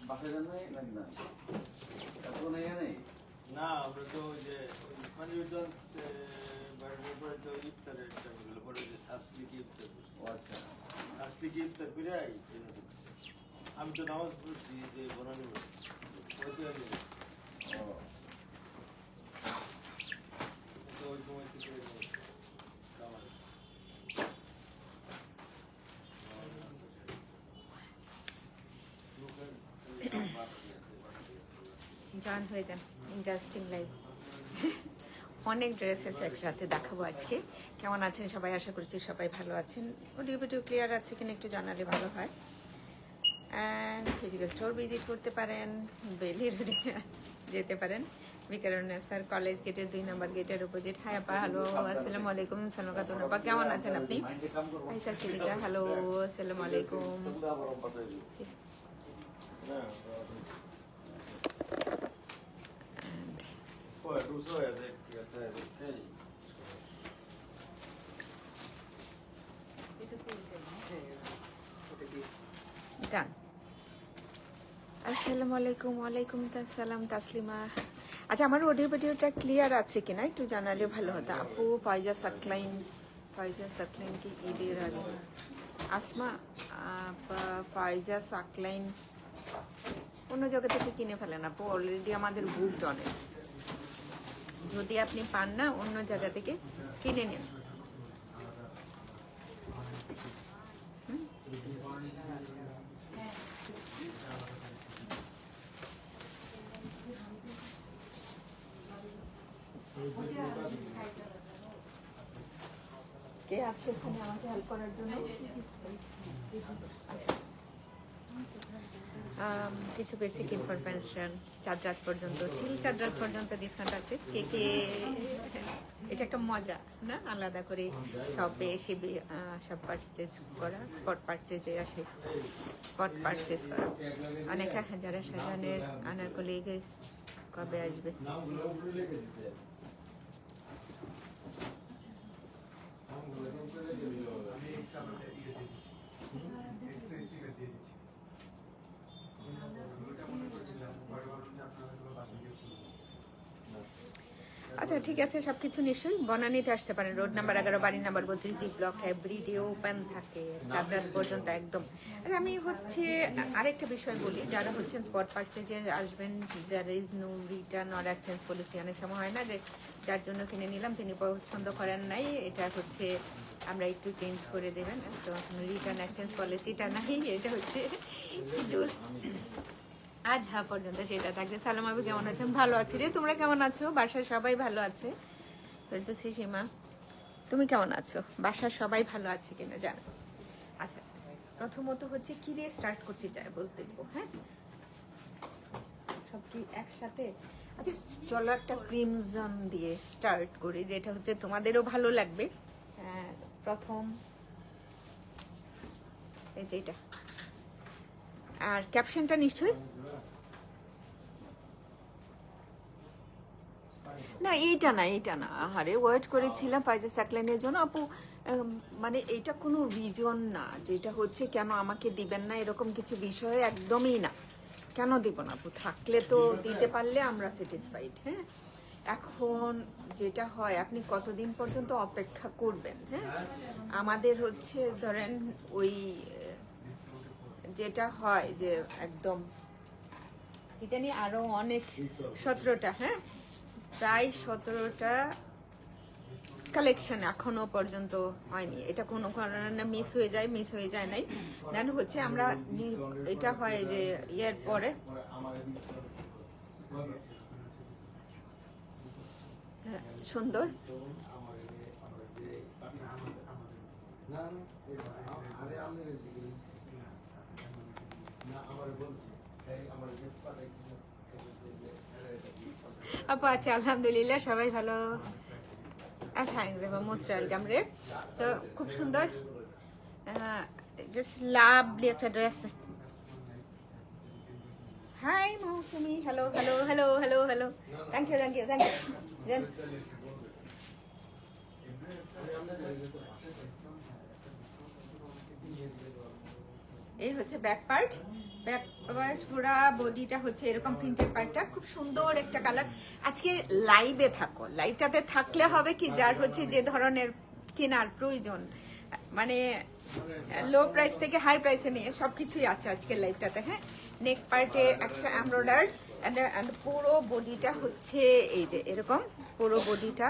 বাসা যান নাই নাকি না এখন এখানে না আমরা তো ওই যে মানে বাড়ির পরে তো ইফতারের টাইমগুলো পরে যে শাস্ত্রীকে ইফতার করছি। ও আচ্ছা শাস্ত্রীকে ইফতার করে আমি তো নামাজ পড়ছি যে বনানি ও তো ওই সময় থেকে কামাই গান হয়ে যান ইন্টারেস্টিং লাইফ অনেক ড্রেস এসে একসাথে দেখাবো আজকে কেমন আছেন সবাই আশা করছি সবাই ভালো আছেন অডিও ভিডিও ক্লিয়ার আছে কিনা একটু জানালে ভালো হয় অ্যান্ড ফিজিক্যাল স্টোর ভিজিট করতে পারেন বেলি রোডে যেতে পারেন বিকারুন্নেসা স্যার কলেজ গেটের 2 নম্বর গেটের অপোজিট হাই আপা হ্যালো আসসালামু আলাইকুম সালাকাতুন আপা কেমন আছেন আপনি আয়েশা সিলিকা হ্যালো আসসালামু আলাইকুম Poi l'uso è del ডান আসসালামু আলাইকুম ওয়ালাইকুম আসসালাম তাসলিমা আচ্ছা আমার অডিও ভিডিওটা ক্লিয়ার আছে কিনা একটু জানালে ভালো হতো আপু ফাইজা সাকলাইন কি ঈদের আগে আসমা ফাইজা সাকলাইন অন্য জায়গা থেকে কিনে ফেলেন আপু অলরেডি আমাদের বুকড অনেক যদি আপনি পান না অন্য জায়গা থেকে কিনে নিন কে আছে ওখানে আমাকে হেল্প করার জন্য আচ্ছা কিছু বেসিক ইনফরমেশন 4 রাত পর্যন্ত ঠিক 4 রাত পর্যন্ত ডিসকাউন্ট আছে কে কে এটা একটা মজা না আলাদা করে শপে এসে সব পারচেজ করা স্পট পারচেজে আসে স্পট পারচেজ করা অনেকে যারা সাজানের আনারকলি কবে আসবে আচ্ছা ঠিক আছে সবকিছু নিশ্চয়ই বনানীতে আসতে পারেন রোড নাম্বার 11 বাড়ি number 32 G block every day open থাকে 4 রাত পর্যন্ত একদম আচ্ছা আমি হচ্ছে আরেকটা বিষয় বলি যারা হচ্ছেন স্পট পারচেজের আসবেন there is no return or exchange policy অনেক সময় হয় না যে যার জন্য কিনে নিলাম তিনি পছন্দ করেন নাই এটা হচ্ছে আমরা একটু চেঞ্জ করে দেবেন তো রিটার্ন এক্সচেঞ্জ পলিসিটা নাই এটা হচ্ছে আজ পর্যন্ত সেটা থাকবে সালাম আবু কেমন আছেন ভালো আছি রে তোমরা কেমন আছো বাসায় সবাই ভালো আছে বলতেছি সীমা তুমি কেমন আছো বাসার সবাই ভালো আছে কিনা জানো আচ্ছা প্রথমত হচ্ছে কি দিয়ে স্টার্ট করতে চাই বলতে যাবো হ্যাঁ সব কি একসাথে আচ্ছা চলো একটা ক্রিমজন দিয়ে স্টার্ট করি যেটা হচ্ছে তোমাদেরও ভালো লাগবে প্রথম এই যে এটা আর ক্যাপশনটা নিশ্চয়ই না এইটা না আরে ওয়েট করেছিলাম ফাইজা সাকলাইনের জন্য আপু মানে এটা কোনো রিজন না যেটা হচ্ছে কেন আমাকে দিবেন না এরকম কিছু বিষয় একদমই না কেন দিব না আপু থাকলে তো দিতে পারলে আমরা স্যাটিসফাইড হ্যাঁ এখন যেটা হয় আপনি কতদিন পর্যন্ত অপেক্ষা করবেন হ্যাঁ আমাদের হচ্ছে ধরেন ওই যেটা হয় যে একদম কি জানি আরো অনেক 17টা হ্যাঁ প্রায় 17টা কালেকশন এখনো পর্যন্ত হয়নি এটা কোনো কারণে মিস হয়ে যায় নাই দেন হচ্ছে আমরা এটা হয় যে ইয়ার পরে সুন্দর আপু আছি আলহামদুলিল্লাহ সবাই ভালো থ্যাংকস মোস্ট ওয়েলকাম রে তো খুব সুন্দর জাস্ট লাভলি একটা dress hi Mousumi hello thank you then এই হচ্ছে ব্যাক পার্ট পুরা বডিটা হচ্ছে এরকম প্রিন্টেড পার্টটা, খুব সুন্দর একটা কালার। আজকে লাইভে থাকো, লাইভটাতে থাকলে হবে কি, যার হচ্ছে যে ধরনের কেনার প্রয়োজন, মানে লো প্রাইস থেকে হাই প্রাইসে নিয়ে সবকিছুই আছে আজকের লাইভটাতে। হ্যাঁ, নেক পার্টে এক্সট্রা এমব্রয়ডার অ্যান্ড পুরো বডিটা হচ্ছে এই যে এরকম পুরো বডিটা।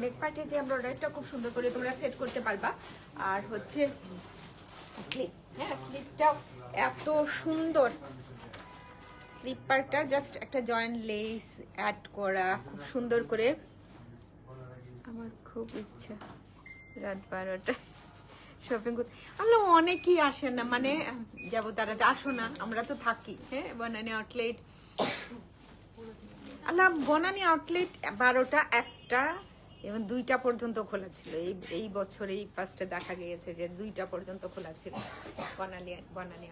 নেক পার্টে যে এমব্রয়ডারিটা খুব সুন্দর করে তোমরা সেট করতে পারবা। আর হচ্ছে স্লিপ, হ্যাঁ স্লিপটাও এত সুন্দর, স্লিপ পার্টটা জাস্ট একটা জয়েন্ট লেস অ্যাড করা খুব সুন্দর করে। আমার খুব ইচ্ছা রাত 12টা শপিং করতে। আল্লাহ অনেকেই আসেন না, মানে যাবো তারাতে আসো না, আমরা তো থাকি। হ্যাঁ, বনানী আউটলেট, আল্লাহ বনানী আউটলেট 12টা 1টা এবং 2টা পর্যন্ত খোলা ছিল। এই বছর এই ফার্স্টে দেখা গিয়েছে যে 2টা পর্যন্ত খোলা ছিল বনানী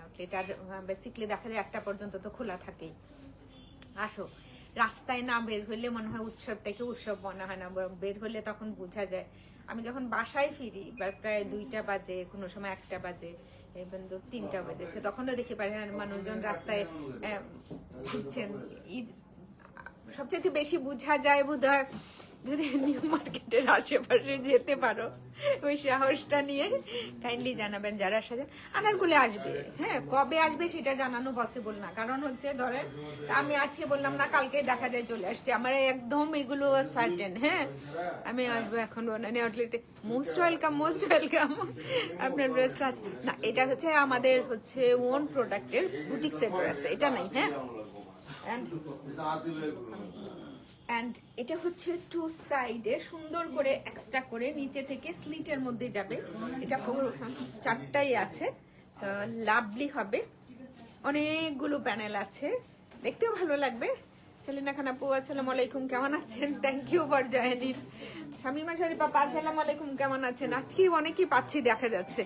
আউটলেট। আর বেসিক্যালি দেখা যায় 1টা পর্যন্ত তো খোলা থাকেই। আসো, রাস্তায় না বের হলে মনে হয় উৎসবটাকে উৎসব মনে হয় না, বের হলে তখন বোঝা যায়। আমি যখন বাসায় ফিরি প্রায় 2টা বাজে, কোনো সময় 1টা বাজে, এবং 3টা বেজেছে, তখনও দেখি পারে মানুষজন রাস্তায় ঘুরছেন। ঈদ সবচেয়ে বেশি বোঝা যায় বোধহয় যদি নিউ মার্কেটের আশেপাশে যেতে পারো, ওই সাহসটা নিয়ে কাইন্ডলি জানাবেন যারা সাজেন। আনারগুলো আসবে, হ্যাঁ কবে আসবে সেটা জানানো পসিবল না, কারণ হচ্ছে ধরেন আমি আজকে বললাম না, কালকে দেখা যায় চলে আসছে, আমার একদম এগুলো সার্টেন। হ্যাঁ, আমি আসবো এখন বনানী আউটলেটে। মোস্ট ওয়েলকাম, মোস্ট ওয়েলকাম, আপনার ড্রেসটা আছে না, এটা হচ্ছে আমাদের হচ্ছে ওন প্রোডাক্টের বুটিক সেক্টর আছে, এটা নাই। হ্যাঁ, অ্যান্ড এটা হচ্ছে 2 সাইডে সুন্দর করে এক্সট্রা করে নিচে থেকে স্লিটের মধ্যে যাবে। এটা 4টাই আছে, লাভলি হবে, অনেকগুলো প্যানেল আছে, দেখতেও ভালো লাগবে। সেলিনা খান আপু আসসালামু আলাইকুম, কেমন আছেন? Thank you for joining. Shamima Sharifa আসসালামু আলাইকুম, কেমন আছেন? আজকে অনেকেই পাচ্ছি দেখা যাচ্ছে।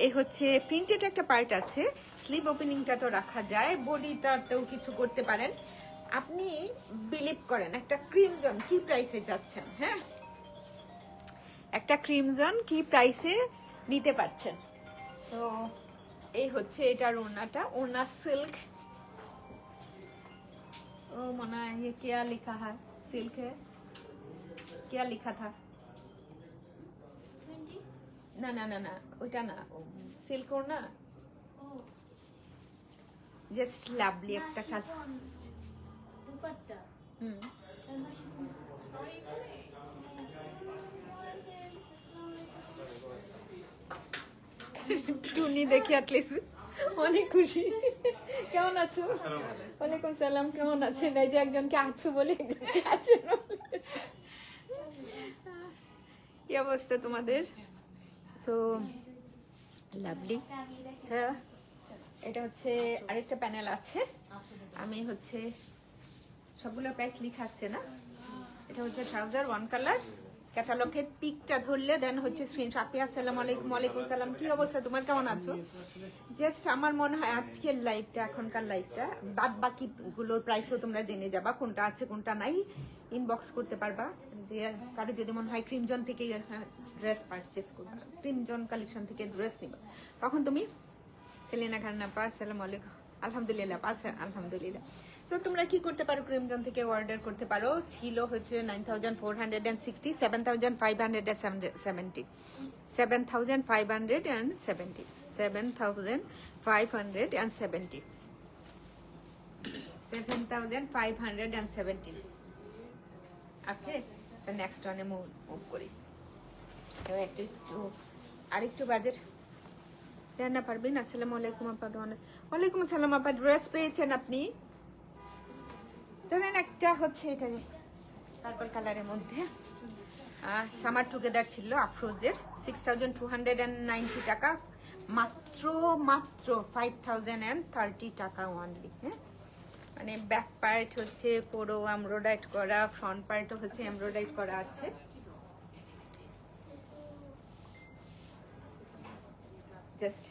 এই হচ্ছে প্রিন্টেড একটা পার্ট আছে, স্লিভ ওপেনিংটা তো রাখা যায়, বডিটাতেও কিছু করতে পারেন। আপনি বিলিভ করেন একটা ক্রিমজন কি প্রাইসে যাচ্ছেন? হ্যাঁ, একটা ক্রিমজন কি প্রাইসে নিতে পারছেন? তো এই হচ্ছে এটার ওড়নাটা, ওড়না সিল্ক, ও মনে হয় ये क्या लिखा है, सिल्क है, क्या लिखा था? না না না না, ওইটা না, সিল্ক ওড়না, জাস্ট লাভলি একটা কালার। দুপাট্টা হুম, টুনি দেখি অ্যাটলিস্ট অনেক খুশি। কেমন আছো? ওয়ালাইকুম সালাম, কেমন আছেন? এই যে একজনকে আছো বলে একজনকে আছেন বলে। কি অবস্থা তোমাদের? So lovely. আচ্ছা, এটা হচ্ছে আরেকটা প্যানেল আছে, আমি হচ্ছে সবগুলো প্রাইস লেখা আছে না, এটা হচ্ছে ট্রাউজার 1 কালার, ক্যাটালগের পিকটা ধরলে দেন হচ্ছে স্ক্রিনশট। আপনি আসসালামু আলাইকুম। ওয়ালাইকুম সালাম, কি অবস্থা তোমার, কেমন আছো? জাস্ট আমার মনে হয় আজকের লাইভটা, এখনকার লাইভটা, বাদ বাকি গুলোর প্রাইসও তোমরা জেনে যাবা, কোনটা আছে কোনটা নাই, ইনবক্স করতে পারবা। যে কারো যদি মনে হয় ক্রিমজন থেকে ড্রেস পারচেস করবা, ক্রিমজন কালেকশন থেকে ড্রেস নিবা, তখন তুমি সেলিনা খান আপা আসসালামু আলাইকুম, আলহামদুলিল্লাহ পাস, আলহামদুলিল্লাহ। সো তোমরা কি করতে পারো, ক্রিমজন থেকে অর্ডার করতে পারো। ছিল হচ্ছে 9460, 7570, 7570, 7570। ওকে, তো নেক্সট ওয়ানে মুভ করি। তো একটু আরেকটু বাজেট রান্না পারবেন। আসসালামু আলাইকুম আপা। ওয়ালাইকুম আসসালাম আপা, ড্রেস পেয়েছেন আপনি? ধরেন একটা হচ্ছে এটা পার্পল কালারের মধ্যে, সামার টুগেদার ছিল আফরোজের, 6290 টাকা, মাত্র 5030 টাকা অনলি। হ্যাঁ, মানে ব্যাক পার্ট হচ্ছে পুরো এমব্রয়ডারি করা, ফ্রন্ট পার্টও হচ্ছে এমব্রয়ডারি করা আছে। জাস্ট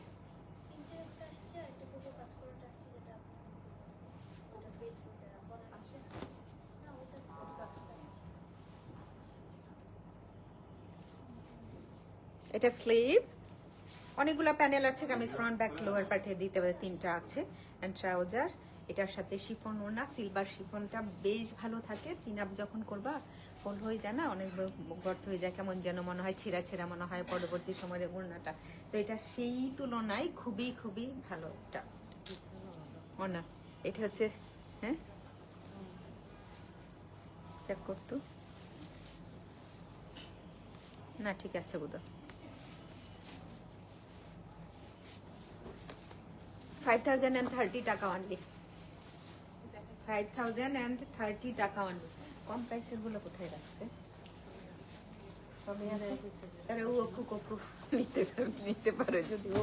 এটা স্লিভ, অনেকগুলো প্যানেল আছে, কামিজ ফ্রন্ট ব্যাক লোয়ার পার্টে দিতে হবে, 3টা আছে। অ্যান্ড ট্রাউজার, এটার সাথে শিফন ওড়না, সিলভার শিফনটা বেশ ভালো থাকে। পিন আপ যখন করবা ফোল্ড হয়ে যায় না, অনেক গর্ত হয়ে যায়, কেমন যেন মনে হয় ছিঁড়া ছিঁড়া মনে হয় পরবর্তী সময়ের ওড়নাটা। তো এটা সেই তুলনায় খুবই খুবই ভালো একটা ওড়না। এটা হচ্ছে, হ্যাঁ চেক করতো না, ঠিক আছে বোধ। 5030 টাকা অনলি, 5030 টাকা অনলি। কম প্রাইসের গুলো কোথায় রাখছে? আরে ও কোকো নিতে পারো যদি। ও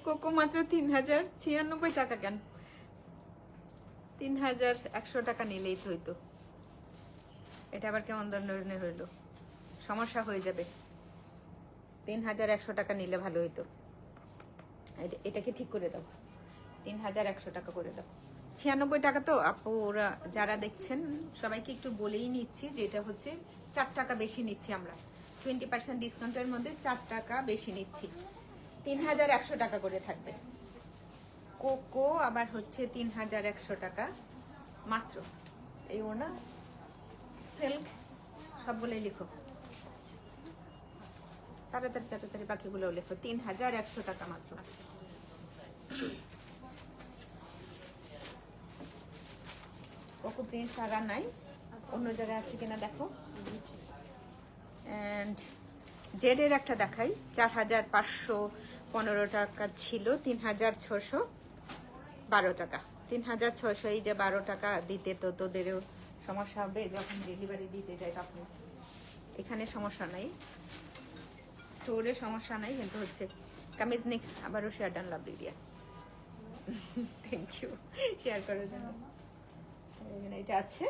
কোকো মাত্র 3096 টাকা। কেন 3100 টাকা নিলেই তো হইতো। এটা আবার কেমন ধরনের হইলো? সমস্যা হয়ে যাবে। 3100 টাকা নিলে ভালো হইতো। এটাকে ঠিক করে দাও, 3100 টাকা করে দাও। 96 টাকা তো আপু, ওরা যারা দেখছেন সবাইকে একটু বলেই নিচ্ছি যে এটা হচ্ছে 4 টাকা বেশি নিচ্ছি আমরা, 20% ডিসকাউন্টের মধ্যে 4 টাকা বেশি নিচ্ছি। 3100 টাকা করে থাকবে। কোকো আবার হচ্ছে 3100 টাকা মাত্র। এই ওনা সিল্ক সবগুলোই লিখো, তাড়াতাড়ি বাকিগুলো লেখো। 3100 টাকা মাত্র। কোকো প্রিন্ট সারা নাই, অন্য জায়গায় আছে কিনা দেখো। অ্যান্ড জেডের একটা দেখাই, 4515 টাকা ছিল, 3612 টাকা। 3600, এই যে 12 টাকা দিতে তো তোদেরও সমস্যা হবে যখন ডেলিভারি দিতে যায় তখন। এখানে সমস্যা নাই, স্টোরে সমস্যা নাই, কিন্তু হচ্ছে কামিজ নিক আবারও শেয়ার ডান লাভ দিয়া। থ্যাংক ইউ শেয়ার করার জন্য। এখানে এটা আছে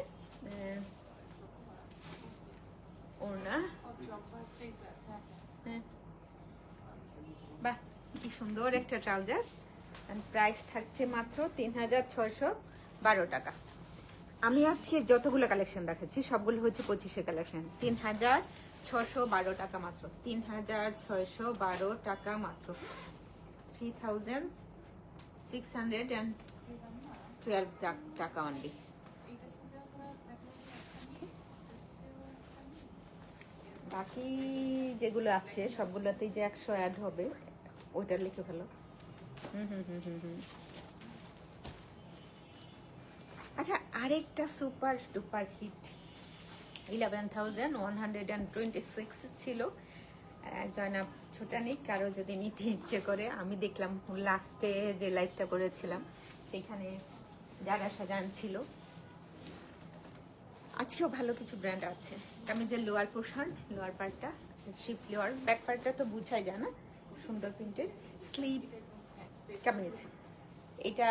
ওড়না, বাহ কি সুন্দর একটা ট্রাউজার। প্রাইস থাকছে মাত্র 3612 টাকা। আমি আজকে যতগুলো কালেকশন দেখাচ্ছি সবগুলো হচ্ছে 25-এর কালেকশন। 3612 টাকা মাত্র, 3612 টাকা মাত্র, 3612 টাকা অনলি। বাকি যেগুলো আছে সবগুলোতেই যে 100 অ্যাড হবে ওইটা লিখে ফেলো। আচ্ছা, আরেকটা সুপার ডুপার হিট 11,126 ছিল। জয়নাব ছোটানিক, কারো যদি নিতে ইচ্ছে করে। আমি দেখলাম লাস্টে যে লাইভটা করেছিলাম সেইখানে যারা সাজান ছিল। আজকেও ভালো কিছু ব্র্যান্ড আছে। কামিজের লোয়ার পোর্শন, লোয়ার পার্টটা স্ট্রিপ লোয়ার, ব্যাক পার্টটা তো বুঝাই যায় না, সুন্দর প্রিন্টেড স্লিভ কামিজ। এটা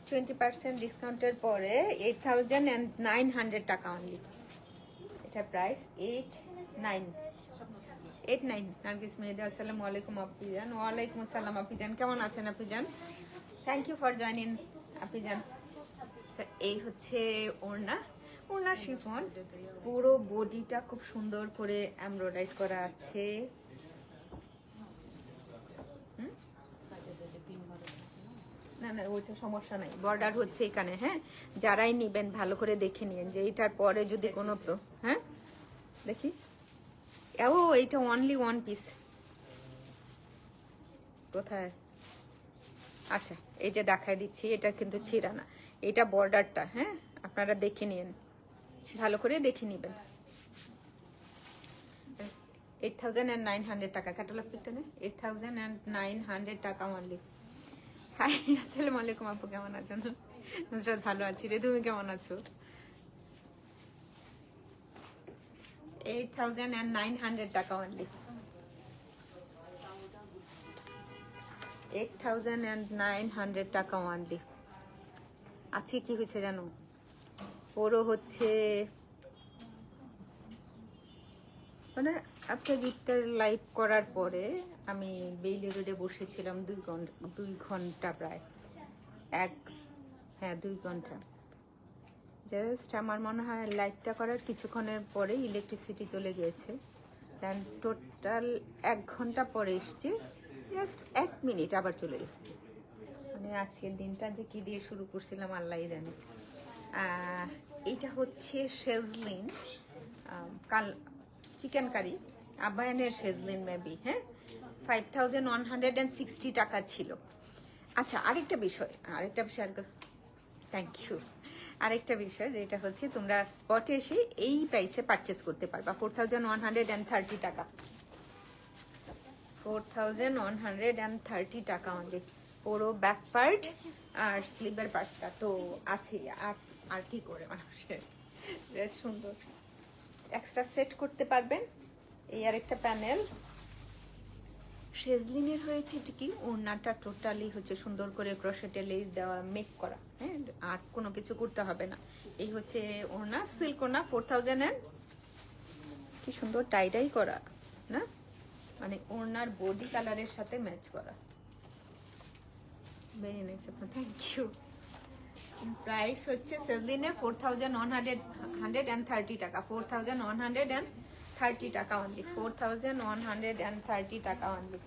20% ডিসকাউন্টের পরে 8900 টাকা অনলি। এটার প্রাইস 89। নার্গিস মেহেদি, আসসালামু আলাইকুম আপিজান। ওয়ালাইকুম আসসালাম আপিজান, কেমন আছেন আপিজান? থ্যাংক ইউ ফর জয়েনিং আপিজান। এই হচ্ছে ওড়না, ওড়না শিফন, পুরো বডিটা খুব সুন্দর করে এমব্রয়ডারি করা আছে। না না ওইটা সমস্যা নাই, বর্ডার হচ্ছে এখানে। হ্যাঁ, যারাই নিবেন ভালো করে দেখে নিন যে এটার পরে যদি কোনো, হ্যাঁ দেখি, ও এইটা অনলি 1 পিস কোথায়? আচ্ছা এই যে দেখাই দিচ্ছি, এটা কিন্তু ছিঁড়া না, এটা বর্ডারটা। হ্যাঁ আপনারা দেখে নিন, ভালো করে দেখে নেবেন। 8900 টাকা, ক্যাটালগ পিকটা নেই, 8900 টাকা অনলি। হাই আসসালামু আলাইকুম আপু, কেমন আছেন? নুসরাত ভালো আছি রে, তুমি কেমন আছো? 8900 টাকা অনলি, 8900 টাকা অনলি। আজকে কি হয়েছে জানো, ওরও হচ্ছে মানে আপনার ইফতার লাইভ করার পরে আমি বেইলি রোডে বসেছিলাম 2 ঘন্টা প্রায়, 2 ঘন্টা। জাস্ট আমার মনে হয় লাইভটা করার কিছুক্ষণের পরে ইলেকট্রিসিটি চলে গিয়েছে, দেন টোটাল 1 ঘন্টা পরে এসছে, জাস্ট 1 মিনিট আবার চলে গেছে। মানে আজকের দিনটা যে কি দিয়ে শুরু করছিলাম আল্লাহই জানে। এইটা হচ্ছে শেজলিন কাল চিকেন কারি, আবায়ানের শেজলিন মেবি, হ্যাঁ 5160 টাকা ছিল। আচ্ছা আরেকটা বিষয় থ্যাংক ইউ। আরেকটা বিষয় যেটা হচ্ছে তোমরা স্পটে এসে এই প্রাইসে পারচেস করতে পারবা 4130 টাকা, 4130 টাকা অনলি। পুরো ব্যাক পার্ট আর স্লিভের পার্টটা তো আছে, আর কি করে মানুষের বেশ সুন্দর এক্সট্রা সেট করতে পারবেন। এই আরেকটা প্যানেল শেজলিনের হয়েছে এটা কি, ওড়নাটা টোটালি হচ্ছে সুন্দর করে ক্রোশেটে লেস দেওয়া, মেক করা, হ্যাঁ আর কোনো কিছু করতে হবে না। এই হচ্ছে ওড়না, সিল্ক ওড়না 4000 কি সুন্দর টাইডাই করা না, মানে ওড়নার বডি কালারের সাথে ম্যাচ করা, very nice. Thank you. Price হচ্ছে শেজলিনের 4130 টাকা, 4130 টাকা অনলি, 4130 টাকা অনলি।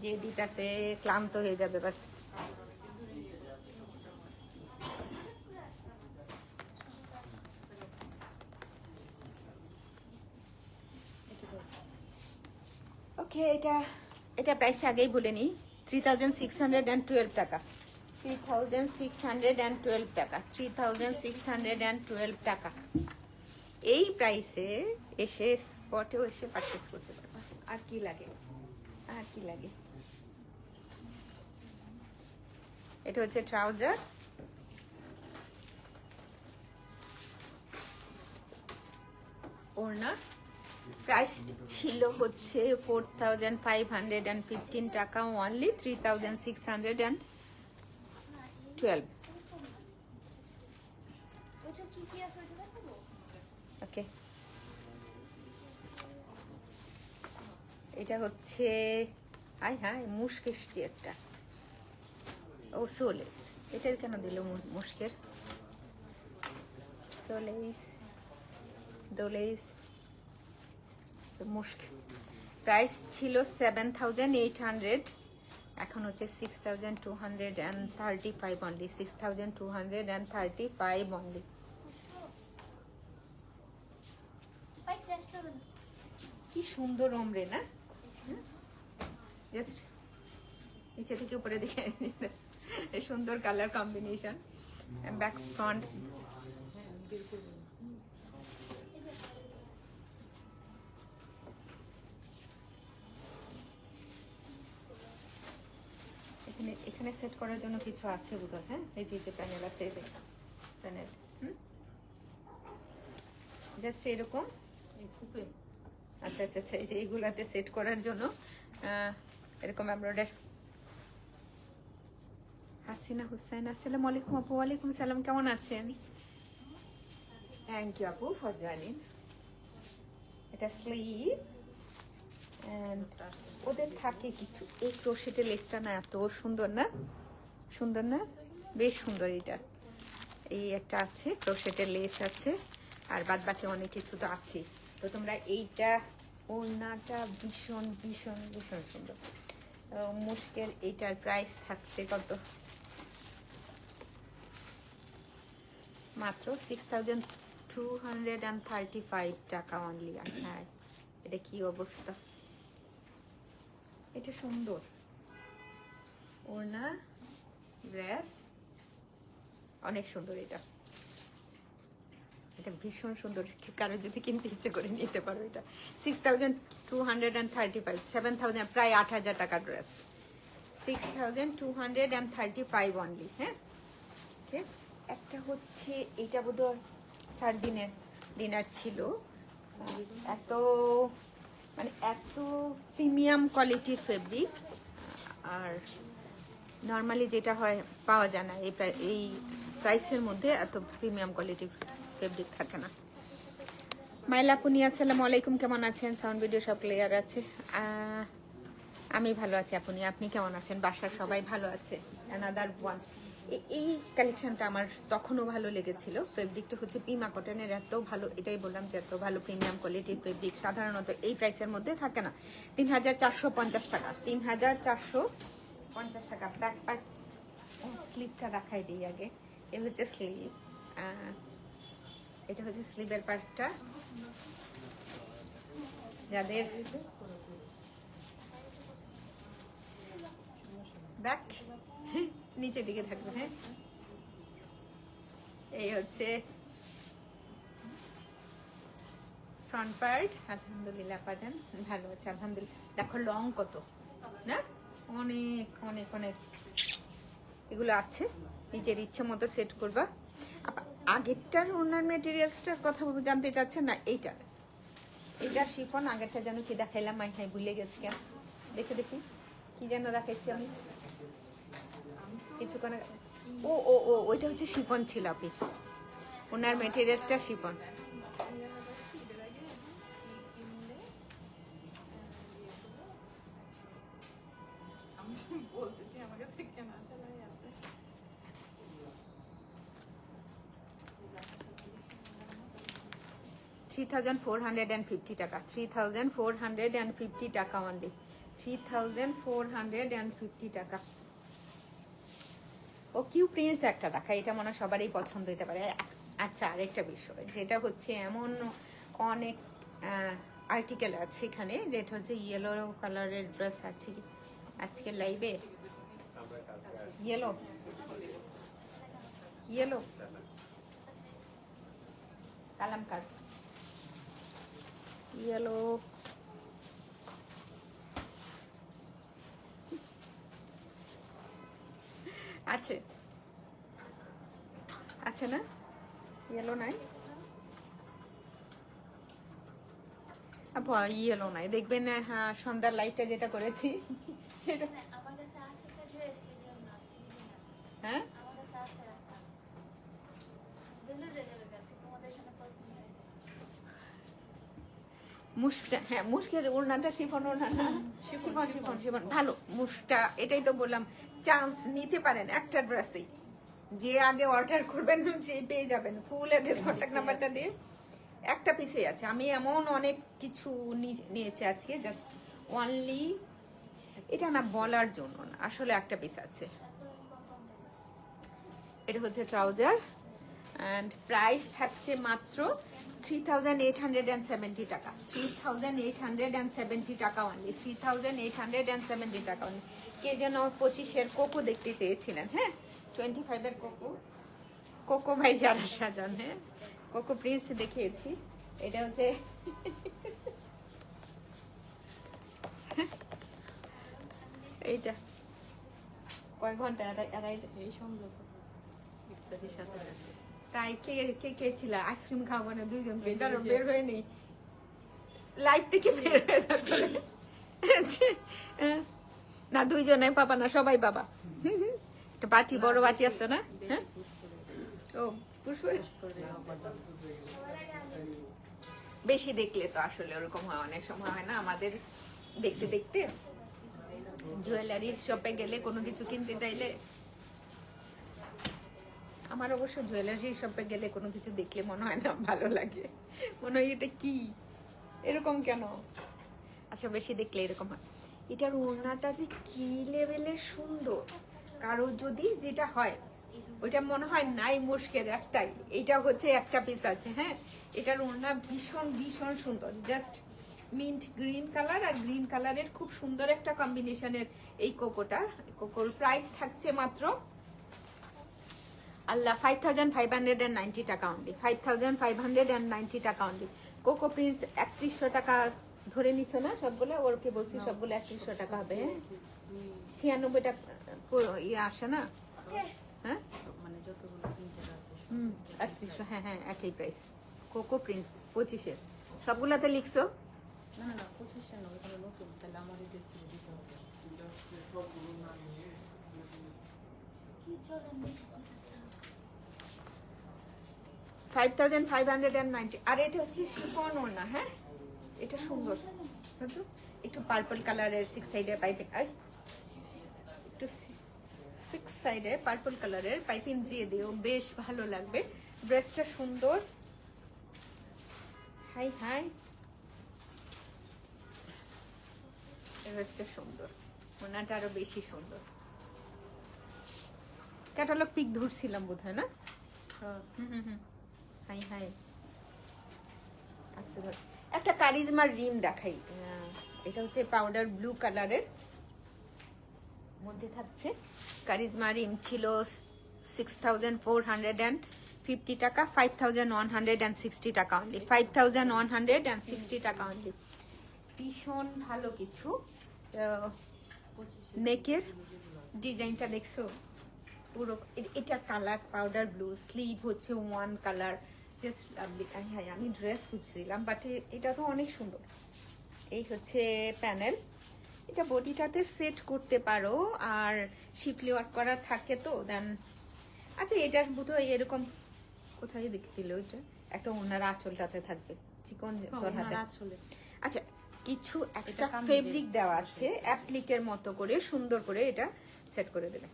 যে দিতাছে ক্লান্ত হয়ে যাবে বাস। ওকে, এটা প্রাইস আগেই বলে নিই, 3612 টাকা, 3612 টাকা, 3612 টাকা। এই প্রাইসে এসে স্পটেও এসে পারচেস করতে পারবা। আর কি লাগে, আর কি লাগে। এটা হচ্ছে ট্রাউজার, ওড়না। প্রাইস ছিল হচ্ছে 4515 টাকা অনলি, 3612। ওকে, এটা হচ্ছে হ্যাঁ মুস্ক এসছে একটা, ও সোলেস। এটা কেন দিল মুস্কের, সোলেস ডোলেস মুস্ক। প্রাইস ছিল 7800, এখন হচ্ছে 6235 অনলি, 6235 অনলি। কি সুন্দর ওমরে না, জাস্ট নিচে থেকে উপরে দিকে সুন্দর কালার কম্বিনেশন, ব্যাক ফ্রন্ট। এখানে সেট করার জন্য কিছু আছে বোধহয়, হ্যাঁ এই যে প্যানেল আছে, এই যে প্যানেল, জাস্ট এরকম। আচ্ছা আচ্ছা আচ্ছা, এই যে এইগুলাতে সেট করার জন্য এরকম এমব্রয়ডার। হাসিনা হুসাইন, আসসালামু আলাইকুম আপু। ওয়ালাইকুম সালাম, কেমন আছেন? থ্যাংক ইউ আপু ফর জয়েনিং। এটা স্লিভ, এন্ড ওদের থাকে কিছু এই ক্রোশেটের লেসটা না এত সুন্দর না, সুন্দর না, বেশ সুন্দর। এটা এই একটা আছে ক্রোশেটের লেস আছে, আর বাদ বাকি অনেক কিছু তো আছে। তো তোমরা এইটা, ওড়নাটা ভীষণ ভীষণ ভীষণ সুন্দর। মুস্কের এইটার প্রাইস থাকছে কত, মাত্র 6235 টাকা অনলি। হ্যাঁ এটা কি অবস্থা, এটা সুন্দর ওড়না ড্রেস, অনেক সুন্দর। এটা ভীষণ সুন্দর, কারো যদি কিনতে ইচ্ছে করে নিতে পারো। এটা 6235, 7000, প্রায় 8000 টাকার ড্রেস, 6235 অনলি। হ্যাঁ ঠিক। একটা হচ্ছে এটা বোধহয় সার ডিনার ছিল, এত মানে এত প্রিমিয়াম কোয়ালিটির ফেব্রিক, আর নর্মালি যেটা হয় পাওয়া যায় না এই প্রাইসের মধ্যে, এত প্রিমিয়াম কোয়ালিটির ফেব্রিক থাকে না। মাইলাপুনি, আসসালামু আলাইকুম, কেমন আছেন? সাউন্ড ভিডিও সব ক্লিয়ার আছে? আমি ভালো আছি আপনি কেমন আছেন? বাসার সবাই ভালো আছে? অ্যানাদার ওয়ান, এই কালেকশনটা আমার তখনও ভালো লেগেছিল। ফেব্রিকটা হচ্ছে পিমা কটনের, এত ভালো, এটাই বললাম যে এত ভালো প্রিমিয়াম কোয়ালিটির ফেব্রিক সাধারণত এই প্রাইসের মধ্যে থাকে না। 3450 টাকা, 3450 টাকা। ব্যাক পার্ট, স্লিভটা দেখাই দিই আগে। এ হচ্ছে স্লিভ, এটা হচ্ছে স্লিভের পার্টটা। যাদের ব্যাক নিচের দিকে থাকবে, হ্যাঁ, এই হচ্ছে ফ্রন্ট পার্ট। আলহামদুলিল্লাহ পাজান ভালো আছে আলহামদুলিল্লাহ। দেখো লং কত না, অনেক অনেক অনেক এগুলো আছে, নিজের ইচ্ছে মতো সেট করবা। আগেরটার ওনার মেটেরিয়ালসটার কথা জানতে চাচ্ছেন না? এইটা শিফন, আগেরটা যেন কি দেখাইলাম, মাই হাই ভুলে গেছি, কেন দেখে দেখি কি যেন দেখাইছি আমি কিছুক্ষণ। ও ও ও ওইটা হচ্ছে শিফন ছিল, আপনি ওনার মেটেরিয়ালসটা শিফন। বলতেছি আমার কাছে কেন আসলে আছে 3450 টাকা, 3450 টাকা অনলি, 3450 টাকা। ও কিউ প্রিন্টস একটা দেখা, এটা মনে হয় সবারই পছন্দ হতে পারে। আচ্ছা, আরেকটা বিষয় যেটা হচ্ছে, এমন অনেক আর্টিকেল আছে এখানে, যেটা হচ্ছে ইয়েলো কালারের ড্রেস আছে আজকে লাইভে, ইয়েলো ইয়েলো কালামকার ইয়েলো, আছে আছে না, ইয়েলো নাই, ইয়েলো নাই, দেখবেন। হ্যাঁ, সন্ধ্যার লাইটটা যেটা করেছি সেটা, আমার কাছে আছে একটা ড্রেস, এই জন্য আছে। হ্যাঁ আমার কাছে আছে একটা দিলে রেখে দেবে, তোমাদের এখানে পছন্দ হয়। মুশটা, হ্যাঁ মুশকের ওড়নাটা শিফন ওড়না না, শিফন শিফন শিফন ভালো। মুশটা এটাই তো বললাম, চান্স নিতে পারেন একটা ড্রেসেই, যে আগে অর্ডার করবেন সেই পেয়ে যাবেন। ফুল অ্যাড্রেস কন্ট্যাক্ট নাম্বারটা দিয়ে একটা পিসেই আছে। আমি এমন অনেক কিছু নিয়েছি আজকে, জাস্ট অনলি এটা না বলার জন্য না, আসলে একটা পিস আছে। এটা হচ্ছে ট্রাউজার, অ্যান্ড প্রাইস থাকছে মাত্র 3870 টাকা, 3870 টাকা অনলি, 3870 টাকা অনলি। কে যেন 25-এর কোকো দেখতে চেয়েছিলেন, হ্যাঁ 25-এর কোকো, কোকো ভাই যারা সাজান, হ্যাঁ কোকো প্রিন্টস দেখিয়েছি। এটা হচ্ছে এইটা কয় ঘন্টা এই সংযোগ ইফতারির সাথে সাথে তাই কে কে কে ছিল আইসক্রিম খাবো না দুইজন বেকার বের হয়ে নেই লাইফ থেকে বের হয়ে তারপরে না দুইজনে পাবা না, সবাই পাবা। একটা বাটি, বড় বাটি আছে না, হ্যাঁ ও পুষ্প বেশি দেখলে তো আসলে ওরকম হয়, অনেক সময় হয় না আমাদের দেখতে দেখতে। জুয়েলারির শপে গেলে কোনো কিছু কিনতে চাইলে, আমার অবশ্য জুয়েলারি শপে গেলে কোনো কিছু দেখলে মনে হয় না ভালো লাগে, মনে হয় এটা কি এরকম কেন। আচ্ছা, বেশি দেখলে এরকম হয়। এটার ওড়নাটা যে কি লেভেলের সুন্দর, কারো যদি যেটা হয় ওইটা মনে হয় নাই মুশকের একটাই, এইটা হচ্ছে একটা পিস আছে, হ্যাঁ এটার ওড়না ভীষণ ভীষণ সুন্দর, জাস্ট মিন্ট গ্রিন কালার আর গ্রিন কালারের খুব সুন্দর একটা কম্বিনেশনের এই কোকোটা। কোকোর প্রাইস থাকছে মাত্র আল্লাহ 5590 টাকা অনলি, 5590 টাকা অনলি। কোকো প্রিন্টস 3100 টাকা ধরে নিছো না সবগুলো, ওরকে বলছি সবগুলো 3100 টাকা হবে, হ্যাঁ 96 টাকা ইয়ে আসে না, হ্যাঁ মানে যতগুলো প্রিন্টার আছে 3100, হ্যাঁ হ্যাঁ একই প্রাইস। কোকো প্রিন্টস 25-এর সবগুলাতে লিখছো? না না 2500 নয়, এটা নতুন, তাহলে আমাদের একটু দিতে হবে। কি চলেন দেখি 5590। আর এটা হচ্ছে শিফন ওড়না, হ্যাঁ এটা সুন্দর, একটু পার্পল কালারের 6 সাইডে পাইপে, একটু সিক্স সাইডে পার্পল কালারের পাইপিং দিয়ে দিও, বেশ ভালো লাগবে। ড্রেসটা সুন্দর, হাই হাই, ড্রেসটা সুন্দর, ওনাটা আরো বেশি সুন্দর। ক্যাটালগ পিক ধরছিলাম বোধ হয় না? হাই হাই, আচ্ছা ধর একটা কারিজমার রিম দেখাই। এটা হচ্ছে পাউডার ব্লু কালারের মধ্যে থাকছে। কারিজমা রিম ছিল 6450 টাকা, 5160 টাকা অনলি, 5160 টাকা অনলি। ভীষণ ভালো কিছু। নেকের ডিজাইনটা দেখছো পুরো, এটার কালার পাউডার ব্লু, স্লিভ হচ্ছে ওয়ান কালার, জাস্ট লাভলি। হ্যাঁ আমি ড্রেস খুঁজছিলাম, বাট এটা তো অনেক সুন্দর। এই হচ্ছে প্যানেল, এটা বডিটাতে সেট করতে পারো, আর শিপলি ওয়ার্ক করা থাকে তো দেন। আচ্ছা এটার বোধহয় এরকম কোথায় দেখছিল, এটা একটা ওনার আঁচলটাতে থাকবে চিকন তোর হাতে। আচ্ছা কিছু এক্সট্রা ফেব্রিক দেওয়া আছে অ্যাপ্লিকের মতো করে, সুন্দর করে এটা সেট করে দেবে,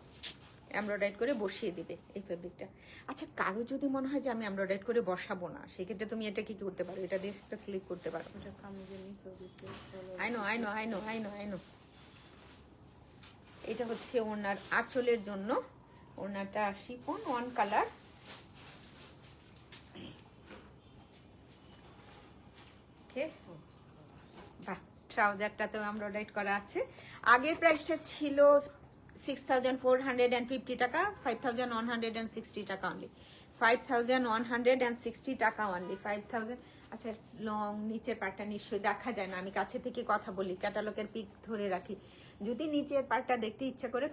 এমব্রয়ডারি করে বসিয়ে দিবে এই ফেব্রিকটা। আচ্ছা কারো যদি মনে হয় যে আমি এমব্রয়ডারি করে বসাবো না, সেক্ষেত্রে তুমি এটা কি করতে পারো, এটা দিয়ে একটা স্লিপ করতে পারো। I know. এটা হচ্ছে ওনার আঁচলের জন্য, ওনাটা শিফন ওয়ান কালার। ওকে বাহ, ট্রাউজারটাতেও এমব্রয়ডারি করা আছে। আগের প্রাইসটা ছিল 6450 টাকা, 5160 টাকা অনলি, 5160 টাকা অনলি, 5000। আচ্ছা লং নিচের পার্টটা নিশ্চয়ই দেখা যায় না, আমি কাছে থেকে কথা বলি, ক্যাটালগের পিক ধরে রাখি। যদি নিচের পার্টটা দেখতে ইচ্ছা করে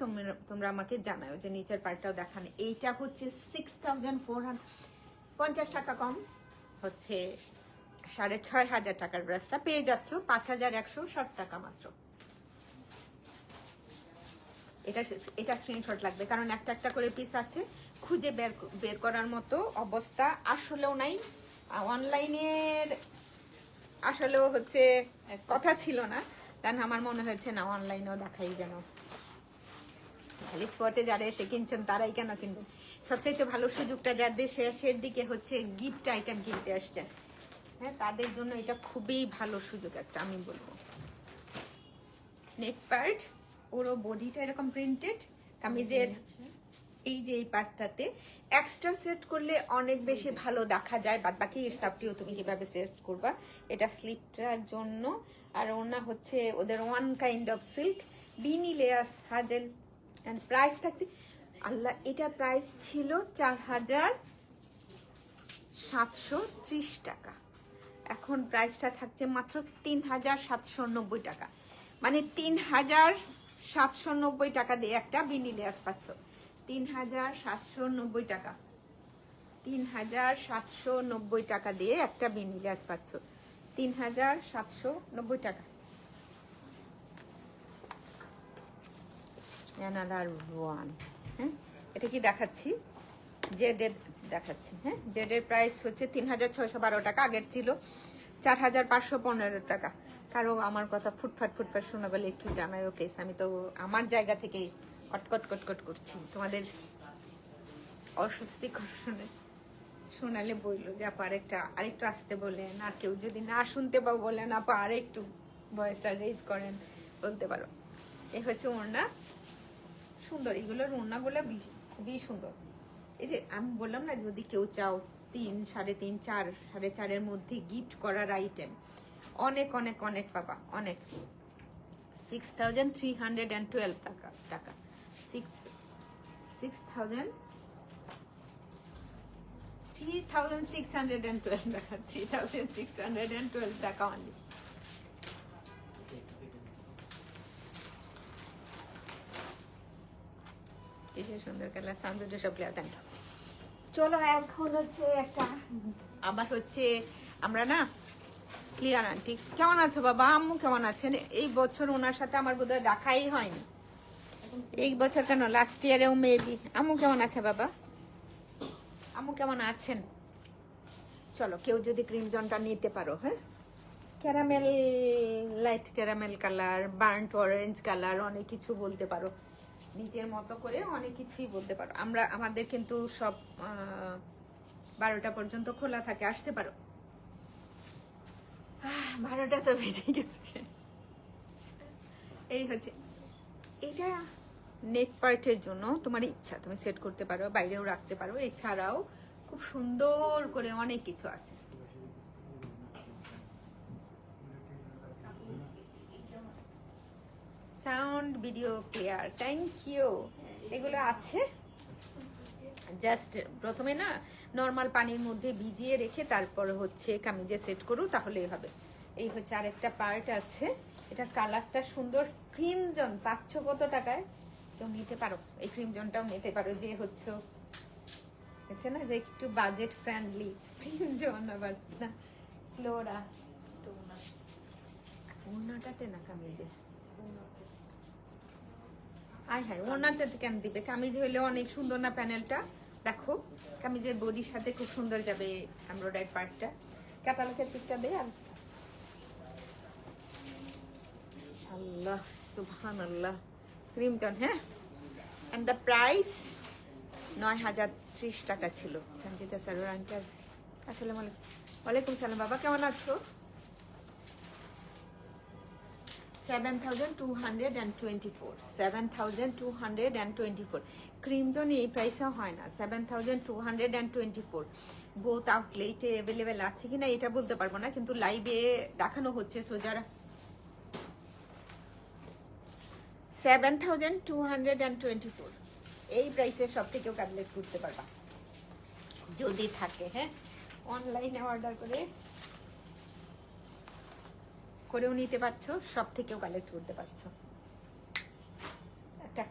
তোমরা আমাকে জানাও যে নিচের পার্টটাও দেখানো। এইটা হচ্ছে 6450 টাকা কম হচ্ছে 6500 টাকার ড্রেসটা পেয়ে যাচ্ছ 5160 টাকা মাত্র। এটা স্ক্রিনশট লাগবে, কারণ একটা একটা করে পিস আছে, খুঁজে বের করার মতো অবস্থা আসলেও নাই। অনলাইনের আসলেও হচ্ছে কথা ছিল না, কারণ আমার মনে হয়েছে না অনলাইনেও দেখাই যেন, খালি স্পটে যারা এসে কিনছেন তারাই কেন কিনবেন। সবচাইতে ভালো সুযোগটা যাদের শেষের দিকে হচ্ছে গিফট আইটেম কিনতে আসছেন, হ্যাঁ তাদের জন্য এটা খুবই ভালো সুযোগ একটা, আমি বলবো। নেক পার্ট পুরো বডিটা এরকম প্রিন্টেড, কামিজের এই যে এই পার্টটাতে এক্সট্রা সেট করলে অনেক বেশি ভালো দেখা যায়, বাদ বাকি হিসাবটিও তুমি কিভাবে সেট করবা। এটা স্লিপটার জন্য, আর ওনা হচ্ছে ওদের ওয়ান কাইন্ড অফ সিল্ক, বিনি লেয়াস হাজেল। এন্ড প্রাইস থাকছে আল্লাহ, এটার প্রাইস ছিল 4730 টাকা, এখন প্রাইসটা থাকছে মাত্র 3790 টাকা, মানে 3790 টাকা দিয়ে একটা বিনি লেয়াস পাচ্ছ। 3790 টাকা, 3790 টাকা দিয়ে একটা বিনি লেয়াস পাচ্ছ, 3790 টাকা। অ্যানাদার ওয়ান, হ্যাঁ এটা কি দেখাচ্ছি, জেডের দেখাচ্ছি। হ্যাঁ জেডের প্রাইস হচ্ছে 3612 টাকা, আগের ছিল 4515 টাকা। কারো আমার কথা ফুটফাট শোনা গেলে একটু জানাইও প্লিজ, আমি তো আমার জায়গা থেকে কটকট করছি, তোমাদের অস্বস্তি শোনালে বললো যে আপা আরেকটু আসতে বলেন, আর কেউ যদি না শুনতে পাও বলেন আপা আরেকটু ভয়েসটা রেজ করেন, বলতে পারো। এই হচ্ছে ওড়না, সুন্দর, এগুলোর ওড়নাগুলো খুবই সুন্দর। এই যে আমি বললাম না, যদি কেউ চাও 3, 3.5, 4, 4.5 মধ্যে গিফট করার আইটেম অনেক অনেক অনেক পাবা, অনেক। 6312 টাকা, 3612 টাকা, 3612 টাকা অনলি। এই যে সুন্দর কালার, সাউন্ড সব ক্লিয়ার। Thank you. চলো এখন হচ্ছে একটা, আবার হচ্ছে আমরা না ক্লিয়ার আন্টি কেমন আছো বাবা, আম্মু কেমন আছেন? এই বছর ওনার সাথে আমার বোধহয় দেখাই হয়নি, এই বছর কেন লাস্ট ইয়ারেও মেবি। আম্মু কেমন আছে বাবা, আম্মু কেমন আছেন? চলো কেউ যদি ক্রিমজনটা নিতে পারো, হ্যাঁ caramel, light caramel colour, burnt orange colour, অনেক কিছু বলতে পারো। নিজের মতো করে অনেক কিছুই বলতে পারো। আমরা আমাদের কিন্তু সব 12টা পর্যন্ত খোলা থাকে, আসতে পারো। 12টা তো বেজে গেছে। এই হচ্ছে এটা নেক পার্টের জন্য তোমার ইচ্ছা, তুমি সেট করতে পারো, বাইরেও রাখতে পারো। এছাড়াও খুব সুন্দর করে অনেক কিছু আছে। Sound video clear, thank you. এগুলো আছে, জাস্ট প্রথমে না নর্মাল পানির মধ্যে ভিজিয়ে রেখে তারপর হচ্ছে কামিজে সেট করো, তাহলেই হবে। এই হচ্ছে আরেকটা পার্ট আছে, এটা কালারটা সুন্দর, ক্রিমজন পাচ্ছ কত টাকায়, কেউ নিতে পারো। এই ক্রিমজনটাও নিতে পারো, যে হচ্ছে আছে না যে একটু বাজেট ফ্রেন্ডলি ক্রিমজন। আবার না ফ্লোরা ওড়নাটাতে না কামিজে, আয় হায় ওড়নাটাতে কেন দিবে, কামিজ হইলে অনেক সুন্দর না প্যানেলটা। দেখো কামিজের বডির সাথে খুব সুন্দর যাবে এমব্রয়ডারি পার্টটা। ক্যাটালগের পিকটা দেয়। আর আল্লাহ সুবহানাল্লাহ, ক্রিমজন। হ্যাঁ, এন্ড দ্য প্রাইস 9030 টাকা ছিল। সঞ্জিতা সারোয়ার আন্টি, আসসালামু আলাইকুম। ওয়ালাইকুম সালাম বাবা, কেমন আছো? 7224, 7224। ক্রিমজন এই প্রাইসে হয় না, 7224। বোথ আউটলেটে অ্যাভেলেবেল আছে কিনা এটা বলতে পারবো না, কিন্তু লাইভে দেখানো হচ্ছে। সো যারা 7224 এই প্রাইসে সব থেকেও কালেক্ট করতে পারবা যদি থাকে। হ্যাঁ, অনলাইনে অর্ডার করেও নিতে পারছো, সব থেকেও কালেক্ট করতে পারছো। একটা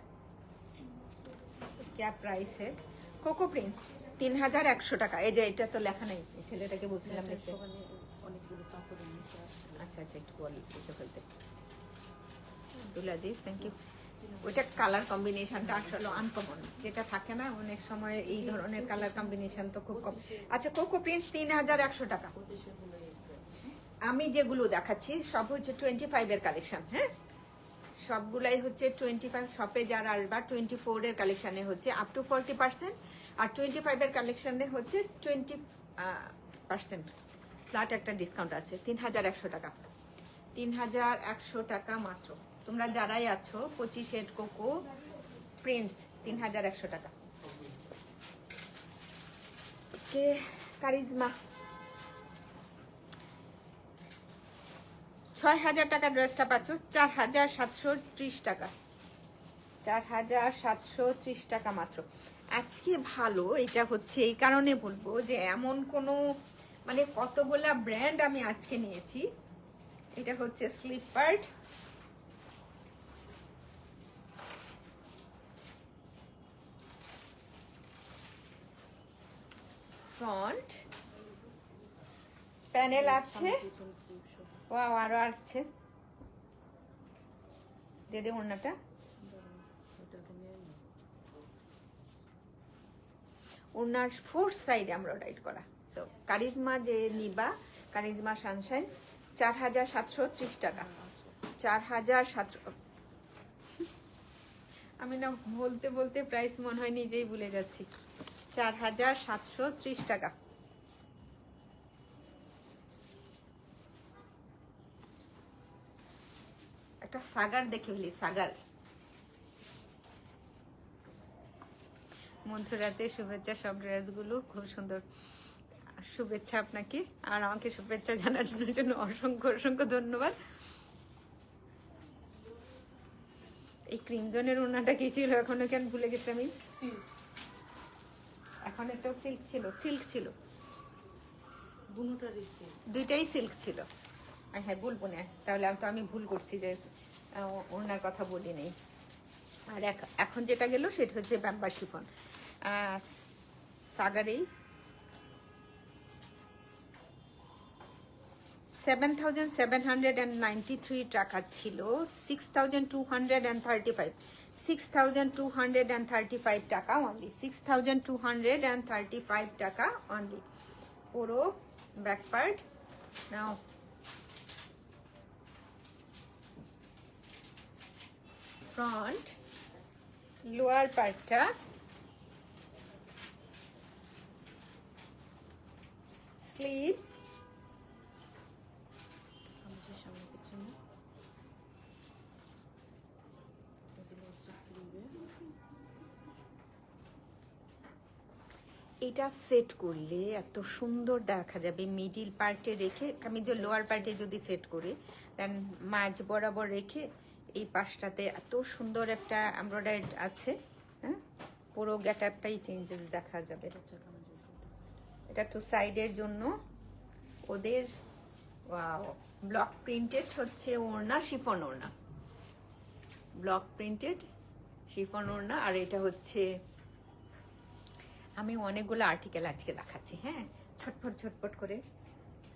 क्या प्राइस है कोको प्रिंस 3100 টাকা। এই যে এটা তো লেখা নেই, ছেলেটাকে বলছিলাম লিখতে। অনেকগুলো কাপড়ের নিচে আছে। আচ্ছা আচ্ছা, একটু বল লিখে ফেলতে। Abdul Aziz, thank you. ওইটা কালার কম্বিনেশনটা আসলে আনকমন, যেটা থাকে না অনেক সময় এই ধরনের কালার কম্বিনেশন তো খুব কম। আচ্ছা, কোকো প্রিন্স 3100 টাকা। আমি যেগুলো দেখাচ্ছি সব হচ্ছে 25 এর কালেকশন। হ্যাঁ, সবগুলাই হচ্ছে 25। শপে যারা আসবা 24 এর কালেকশনে হচ্ছে আপ টু 40%, আর 25 এর কালেকশনে হচ্ছে 20% ফ্ল্যাট একটা ডিসকাউন্ট আছে। 3100 টাকা, 3100 টাকা মাত্র। তোমরা যারাই আছো 25 কোকো প্রিন্টস 3100 টাকা। ওকে, কারিজমা 6000 টাকা ড্রেসটা পাচ্ছ 4730 টাকা, 4730 টাকা মাত্র। আজকে ভালো এটা হচ্ছে এই কারণে বলবো যে এমন কোনো মানে কতগুলা ব্র্যান্ড আমি আজকে নিয়েছি। এটা হচ্ছে স্লিপ পার্ট, ফ্রন্ট প্যানেল আছে, ওয়াও আরো আছে। দে ওড়নাটা, ওড়নার 4 সাইড এমব্রয়ডারি করা। সো কারিজমা যে নিবা, কারিজমা সানশাইন 4730 টাকা, 4700। আমি না বলতে বলতে প্রাইস মনে হয় নিজেই ভুলে যাচ্ছি। 4730 টাকা। একটা সাগার দেখে ফেলি, সাগার। মধ্যরাতে শুভেচ্ছা, সব ড্রেসগুলো খুব সুন্দর। শুভেচ্ছা আপনাকে, আর আমাকে শুভেচ্ছা জানানোর জন্য অসংখ্য অসংখ্য ধন্যবাদ। এই ক্রিমজনের ওড়নাটা কি ছিল এখনো কেন ভুলে গেছি আমি। এখন একটা সিল্ক ছিল, সিল্ক ছিল, দুইটাই সিল্ক ছিল। হ্যাঁ বলবো না, তাহলে আমি ভুল করছি যে ওড়নার কথা বলি নেই। আর এখন যেটা গেল সেটা হচ্ছে ব্যাম্বার শিফন। সাগারেই 7793 টাকা ছিল, 6235, 6235 টাকা অনলি, 6235 টাকা অনলি। পুরো ব্যাক পার্ট নাও। ফ্রন্ট লোয়ার পার্টটা স্লিভ, কামিজের সামনে পিছনে এটা দিলে হচ্ছে স্লিভে। এটা সেট করলে এত সুন্দর দেখা যাবে। মিডিল পার্টে রেখে কামিজের লোয়ার পার্টে যদি সেট করি, দেন মাঝ বরাবর রেখে এই পাশটাতে এত সুন্দর একটা এমব্রয়ডারি আছে। হ্যাঁ, পুরো গেটআপটাই চেঞ্জেস দেখা যাবে। হচ্ছে কামিজের দুটো side। এটা তো সাইডের জন্য ওদের ব্লক প্রিন্টেড হচ্ছে ওড়না, শিফন ওড়না, ব্লক প্রিন্টেড শিফন ওড়না। আর এটা হচ্ছে, আমি অনেকগুলো আর্টিকেল আজকে দেখাচ্ছি। হ্যাঁ, ছটফট ছটফট করে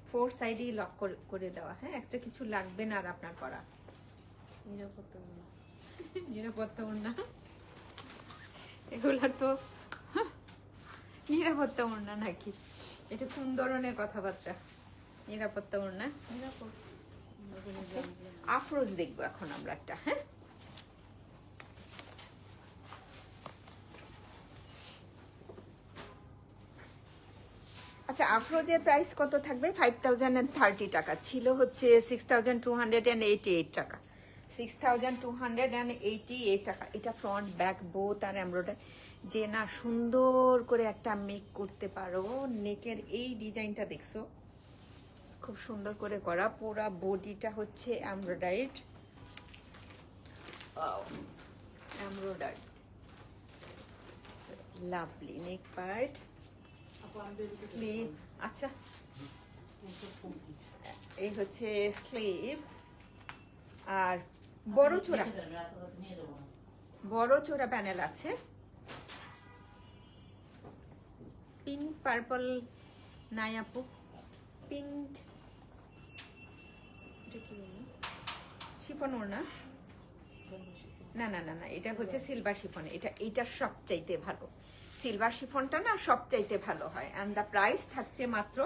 4 সাইডেই লক করে দেওয়া। হ্যাঁ, এক্সট্রা কিছু লাগবে না আর আপনার করা। নিরাপত্তা না। নিরাপত্তা ওড়না, এগুলা তো নিরাপত্তা ওড়না নাকি? এটা কোন ধরনের কথাবার্তা? নিরাপত্তা ওড়না। নিরাপদ এগুলো জানলে আফরোজ দেখবো এখন আমরা একটা। হ্যাঁ, আচ্ছা, আফরোজের প্রাইস কত থাকবে? 5030 টাকা ছিল, হচ্ছে 6288 টাকা। 6288 টাকা। এটা ফ্রন্ট ব্যাক বোথ আর এমব্রয়ডারি যে না সুন্দর করে একটা মেক করতে পারো। নেকের এই ডিজাইনটা দেখছো, খুব সুন্দর করে করা। পুরা বডিটা হচ্ছে এমব্রয়ডারিড, এমব্রয়ডারি, লাভলি নেক পার্ট, স্লিভ। আচ্ছা, এই হচ্ছে স্লিভ। আর বড় চোরা প্যানেল আছে, পিঙ্ক পার্পল নাই আপু, পিঙ্ক। এটা কি বলবো? শিফন ওড়না? না না না না, এটা হচ্ছে সিলভার শিফন। এটা সবচাইতে ভালো। সিলভার শিফনটা না সবচাইতে ভালো হয়। অ্যান্ড দ্য প্রাইস থাকছে মাত্র,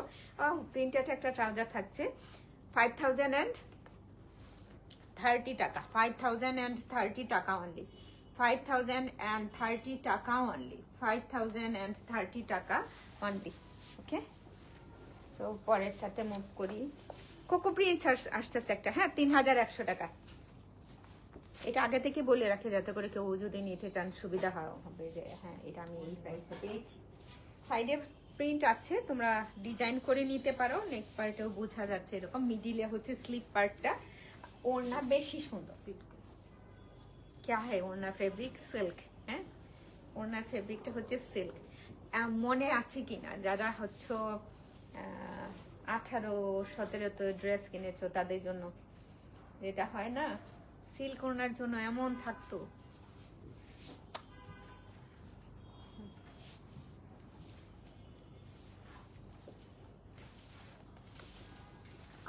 প্রিন্টেড একটা ট্রাউজার থাকছে 5030 টাকা। 5030 টাকা অনলি। 5030 টাকা অনলি। 5030 টাকা অনলি। ওকে, সো পরেরটাতে মুভ করি। কোকো প্রিন্টস আসতেছে একটা। হ্যাঁ, 3100 টাকা। এটা আগে থেকে বলে রাখে যাতে করে কেউ যদি নিতে চান সুবিধা হবে যে হ্যাঁ এটা আমি এই প্রাইসে পেয়েছি। সাইডে প্রিন্ট আছে, তোমরা ডিজাইন করে নিতে পারো। নেক পার্টেও বোঝা যাচ্ছে এরকম। মিডিলে হচ্ছে স্লিপ পার্টটা। ওড়না বেশি সুন্দর। क्या है ওড়না ফেব্রিক? সিল্ক। হ্যাঁ, ওড়নার ফেব্রিকটা হচ্ছে সিল্ক। মনে আছে কিনা যারা হচ্ছে 18-17 ড্রেস কিনেছো তাদের জন্য, যেটা হয় না সিল্ক ওড়নার জন্য এমন থাকতো।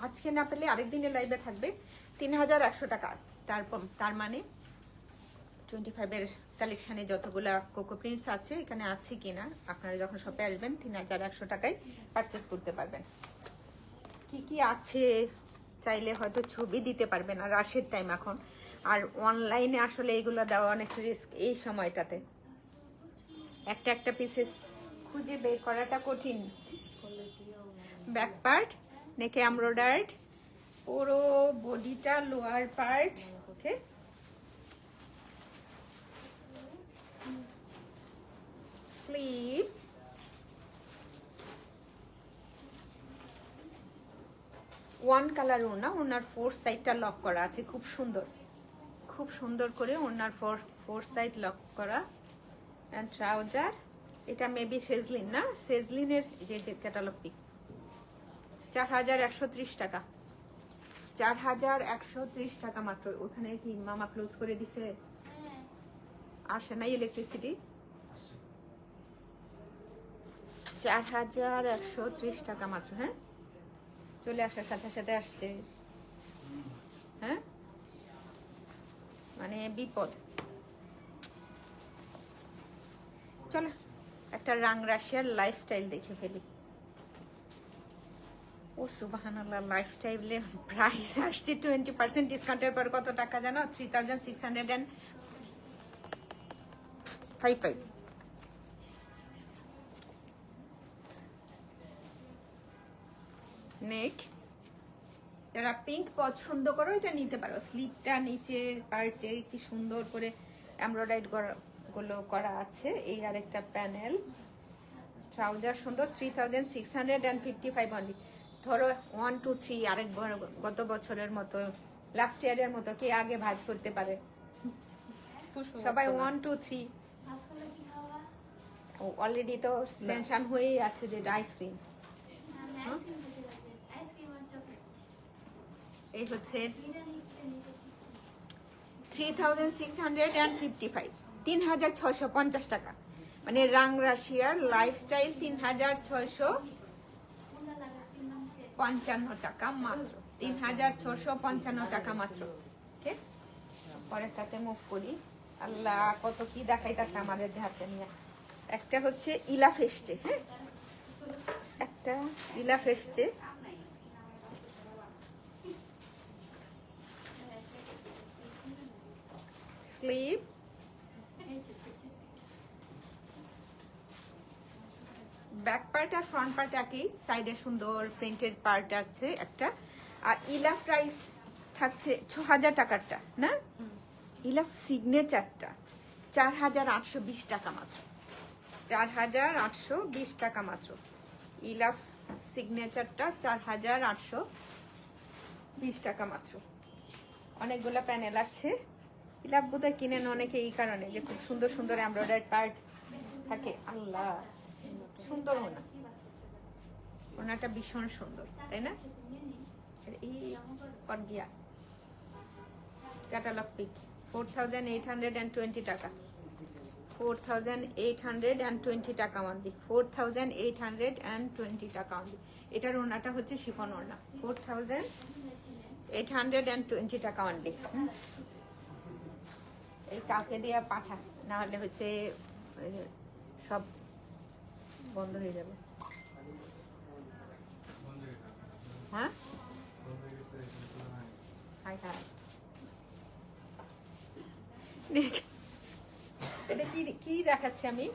আজকে না পেলে আরেকদিনের লাইভে থাকবে 3100 টাকা। তার মানে 25-এর কালেকশনে যতগুলা কোকো প্রিন্টস আছে এখানে আছে কিনা আপনারা যখন শপে আসবেন 3100 টাকায় পারচেস করতে পারবেন। কি কি আছে চাইলে হয়তো ছবি দিতে পারবেন। আর রাশের টাইম এখন, আর অনলাইনে আসলে এগুলো দেওয়া অনেক রিস্ক এই সময়টাতে। একটা একটা পিসেস খুঁজে বের করাটা কঠিন। ব্যাক পার্ট, নেকে এমব্রয়ডার্ড, পুরো বডিটা লোয়ার পার্ট। ওকে, স্লিভ, ওয়ান কালার ওড়না। ওড়নার 4 সাইডটা লক করা আছে, খুব সুন্দর, খুব সুন্দর করে ওড়নার 4 সাইড লক করা। অ্যান্ড ট্রাউজার, এটা মেবি সেজলিন না, সেজলিনের যে ক্যাটালগ পিক। 4130 টাকা। 4130 টাকা মাত্র। ওখানে কি মামা ক্লোজ করে দিছে? আসে নাই ইলেকট্রিসিটি? 4130 টাকা মাত্র। হ্যাঁ, চলে আসার সাথে সাথে আসছে। হ্যাঁ, মানে বিপদ। চলো একটা রাশিয়ার লাইফস্টাইল দেখে ফেলি। ও সুবহানাল্লাহ, লাইফস্টাইলে প্রাইস আসছে 20% ডিসকাউন্টের পর কত টাকা জানো? 3600 55। নেক, যারা পিঙ্ক পছন্দ করো এটা নিতে পারো। স্লিপটা নিচের পার্টে কি সুন্দর করে এমব্রয়ডারি গুলো করা আছে। এই আরেকটা প্যানেল, ট্রাউজার সুন্দর, 3655 অনলি। ধরো 1 2 3 আরেক গত বছরের মতো, লাস্ট ইয়ারের মতো কে আগে ভাঁজ করতে পারে? সবাই 1 2 3। আজকাল কি খাওয়া? অলরেডি তো সেনশন হয়েই আছে যে আইসক্রিম। আমি আইসক্রিম খেতে লাগে, আইসক্রিম আর চকলেট। এই হচ্ছে এটা নিচে 3655, 3650 টাকা। মানে রাশিয়ার লাইফস্টাইল 3655 টাকা মাত্র, 3655 টাকা মাত্র। ঠিক, পরেরটাতে মুভ করি। আল্লাহ কত কি দেখাইতেছে আমাদের হাতে নিয়ে। একটা হচ্ছে ইলাফ এসছে, হ্যাঁ একটা ইলাফ এসছে। স্লিভ, ব্যাক পার্ট আর ফ্রন্ট পার্ট একই, সাইডে সুন্দর প্রিন্টেড পার্ট আছে একটা। আর ইলাফ প্রাইস থাকছে 6000 টাকারটা না, ইলাফ সিগনেচারটা 4820 টাকা মাত্র, 4820 টাকা মাত্র। ইলাফ সিগনেচারটা 4820 টাকা মাত্র। অনেকগুলো প্যানেল আছে। ইলাফ বোধহয় কিনেন অনেকে এই কারণে যে খুব সুন্দর সুন্দর এমব্রয়ডারি পার্ট থাকে। আল্লাহ সুন্দর ওনা, ওনাটা ভীষণ সুন্দর, তাই না? আর এই গিয়া ক্যাটালগ পিক 4820 টাকা, 4820 টাকা অনলি, 4820 টাকা অনলি। এটার ওনাটা হচ্ছে শিফন ওনা, 4820 টাকা অনলি। এই কাউকে দিয়ে পাঠা, না হলে হচ্ছে সব বন্ধ হয়ে যাবে। হ্যাঁ হাই হাই, এটা কি কি দেখাচ্ছি আমি?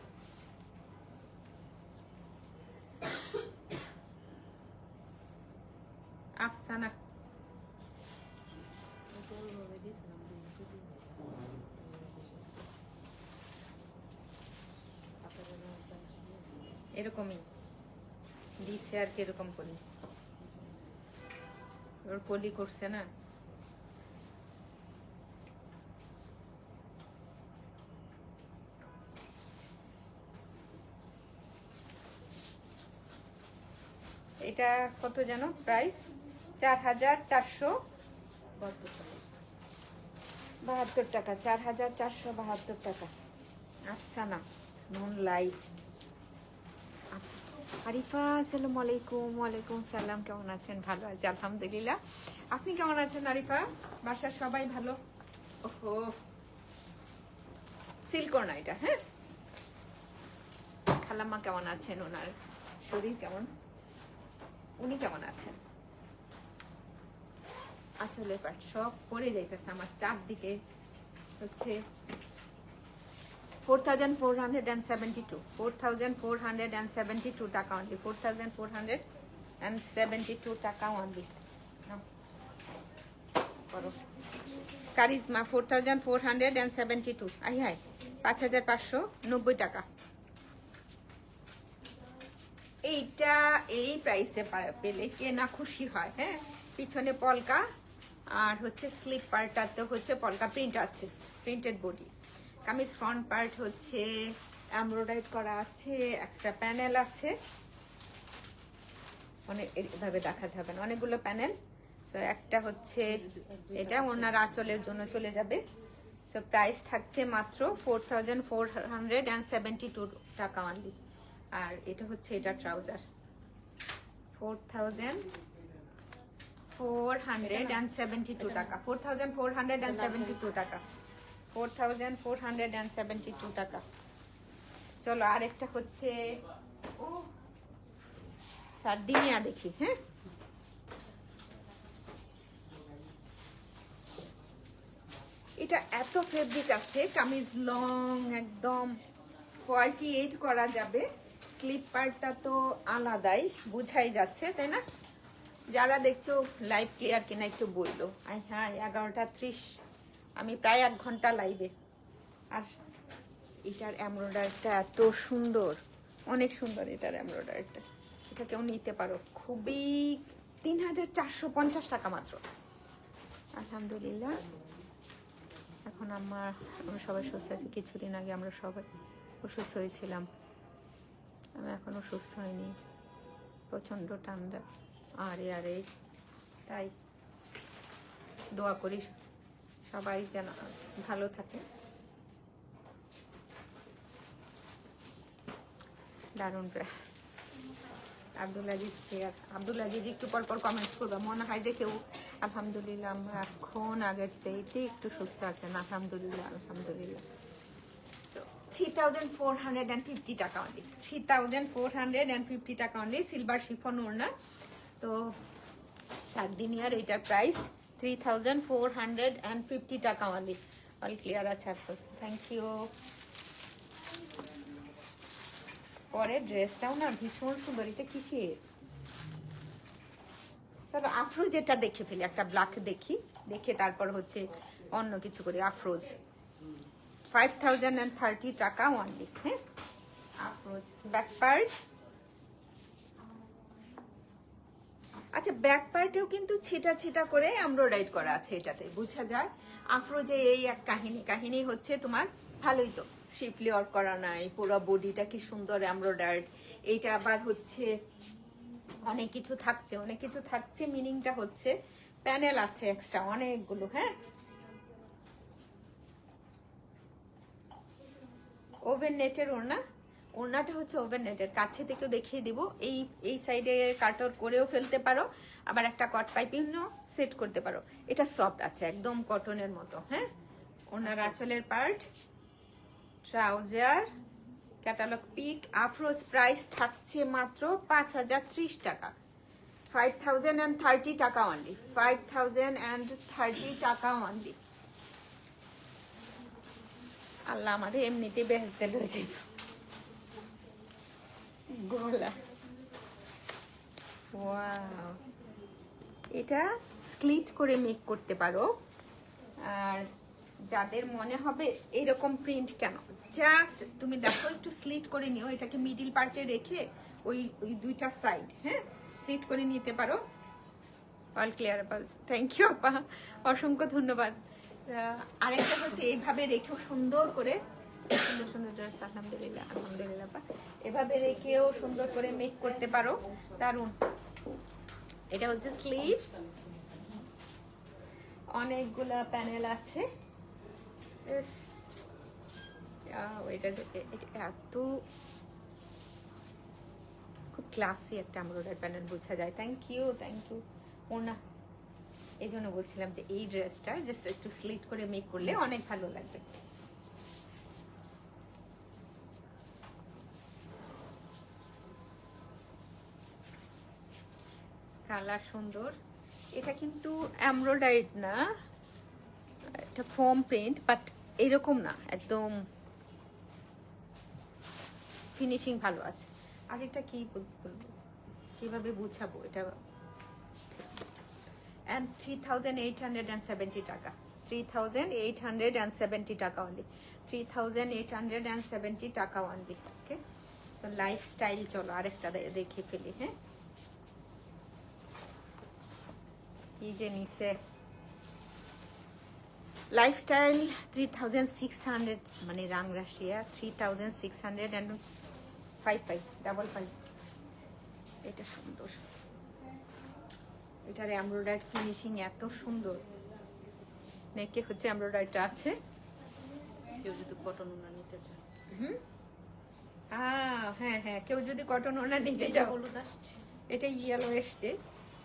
আফসানা, এরকমই দিছে আর কি, এরকম করি ওর পলি করছে না। এটা কত যেন প্রাইস? 4472 টাকা, 4472 টাকা। Afsana moon light. আরিফা আসসালামু আলাইকুম। ওয়ালাইকুম সালাম, কেমন আছেন? ভালো আছি আলহামদুলিল্লাহ। আপনি কেমন আছেন আরিফা? বাসার সবাই ভালো? ওহো সিল্কোনা এটা, হ্যাঁ। খালাম্মা কেমন আছেন? ওনার শরীর কেমন? উনি কেমন আছেন? আঁচলে পাট সব পরে যাইতেছে আমার চারদিকে। হচ্ছে 4472, 4472 টাকা অনলি, 4472 টাকা অনলি। কারিজমা 4472, আই হাই 5590 টাকা। এইটা এই প্রাইসে পেলে কে না খুশি হয়, হ্যাঁ। পিছনে পলকা আর হচ্ছে স্লিপ পার্টটাতে হচ্ছে পলকা প্রিন্ট আছে, printed body. Kameez front part হচ্ছে এমব্রয়ডারি করা আছে, এক্সট্রা প্যানেল আছে। অনেক এভাবে দেখাতে হবে না, অনেকগুলো প্যানেল। তো একটা হচ্ছে এটা ওনার আঁচলের জন্য চলে যাবে। সো প্রাইস থাকছে মাত্র 4472 টাকা অনলি। আর এটা হচ্ছে এটা ট্রাউজার 4472 টাকা, 4472 টাকা, 4472 টাকা। চলো আরেকটা হচ্ছে ও সার্ডিনিয়া দেখি, হ্যাঁ। এটা এত ফেব্রিক আছে, কামিজ লং একদম 48 করা যাবে। স্লিপ পার্টটা তো আলাদাই, বুঝাই যাচ্ছে তাই না? যারা দেখছো লাইভ ক্লিয়ার কিনা একটু বললো। হ্যাঁ 11:30, আমি প্রায় 1 ঘন্টা লাইভে। আর এটার এমব্রয়ডারিটা এত সুন্দর, অনেক সুন্দর এটার এমব্রয়ডারিটা। এটা কেউ নিতে পারো, খুবই 3450 টাকা মাত্র। আলহামদুলিল্লাহ। এখন আমরা সবাই সুস্থ আছি। কিছুদিন আগে আমরা সবাই অসুস্থ হয়েছিলাম, আমি এখনো সুস্থ হয়নি, প্রচণ্ড ঠান্ডা। আরে তাই দোয়া করি সবাই যেন ভালো থাকে। দারুণ ড্রেস। আব্দুল আজিজ প্লেয়ার, আব্দুল আজিজ একটু পর পর কমেন্টস করবে, মনে হয় যে কেউ। আলহামদুলিল্লাহ আমরা এখন আগের চাইতে একটু সুস্থ আছেন, আলহামদুলিল্লাহ আলহামদুলিল্লাহ। 3450 টাকা অনলি, 3450 টাকা অনলি। সিলভার শিফন ওড়না। তো সার্ডিনিয়ার এটার প্রাইস 3450 টাকা অনলি। অল ক্লিয়ার আছে আপনার, থ্যাংক ইউ। পরের ড্রেসটাও না ভীষণ সুন্দর। এটা কিসের? চলো আফরোজ এটা দেখে ফেলি, একটা ব্ল্যাক দেখি, দেখে তারপর হচ্ছে অন্য কিছু করি। আফরোজ 5030 টাকা অনলি। হ্যাঁ আফরোজ ব্যাক পার্ট। আচ্ছা ব্যাক পার্টেও কিন্তু ছিটা ছিটা করে এমব্রয়ডারি করা আছে, এটাতে বোঝা যায়। আফরোজে এই এক কাহিনী হচ্ছে তোমার ভালোই তো, শিফলি ওয়ার্ক করা নাই, পুরো বডিটা কি সুন্দর এমব্রয়ডারি। এইটা আবার হচ্ছে অনেক কিছু থাকছে, মিনিংটা হচ্ছে প্যানেল আছে এক্সট্রা অনেকগুলো। হ্যাঁ ওভেন নেটের ওড়নাটা হচ্ছে ওভেন নেটের, কাছে থেকেও দেখিয়ে দিব। এই সাইডে কাটর করেও ফেলতে পারো, আবার একটা কট পাইপিংও সেট করতে পারো। এটা সফট আছে একদম কটনের মতো। হ্যাঁ ওড়নার আঁচলের part, trouser, catalogue pick. Afroz price থাকছে মাত্র 5030 টাকা, 5030 টাকা অনলি, 5030 টাকা অনলি। আল্লাহ আমাদের এমনিতে বেহেস্তে লয়ে যাইব। গলা ওয়াও, এটা স্লিট করে মেক করতে পারো। আর যাদের মনে হবে এরকম প্রিন্ট কেন, জাস্ট তুমি দেখো একটু স্লিট করে নিও, এটাকে মিডিল পার্টে রেখে ওই দুইটা সাইড হ্যাঁ স্লিট করে নিতে পারো। অল ক্লিয়ার আপা, থ্যাংক ইউ আপা, অসংখ্য ধন্যবাদ। আরেকটা হচ্ছে এইভাবে রেখেও সুন্দর করে, সুন্দর ড্রেস। আলহামদুলিল্লাহ আপা, এভাবে রেখেও সুন্দর করে মেক করতে পারো, দারুন। এটা হচ্ছে স্লিভ, অনেকগুলা প্যানেল আছে। এটা এত খুব ক্লাসি একটা এমব্রয়ডারি প্যানেল, বোঝা যায়। থ্যাংক ইউ ওনা। এই জন্য বলছিলাম যে এই ড্রেসটা জাস্ট একটু স্লিট করে মেক করলে অনেক ভালো লাগবে। কালার সুন্দর। এটা কিন্তু এমব্রয়ডারি না, এটা ফোম প্রিন্ট, বাট এরকম না, একদম ফিনিশিং ভালো আছে। আর এটা কি বলবো, কিভাবে বুঝাবো এটা। and 3870 টাকা, 3870 টাকা অনলি, 3870 টাকা অনলি। ওকে তো লাইফস্টাইল, চলো আরেকটা দেখে ফেলি। হ্যাঁ কি যে নিচে লাইফস্টাইল 3600, মানে রাংরাশিয়া 3655, এটা সুন্দর। এটার এমব্রয়ডারি ফিনিশিং এত সুন্দর, নেকে হচ্ছে এমব্রয়ডারিটা আছে। কেউ যদি কটন ওড়না নিতে চায়, হ্যাঁ কেউ যদি কটন ওড়না নিতে চাও, হলুদ আসছে, এটা ইয়েলো এসছে।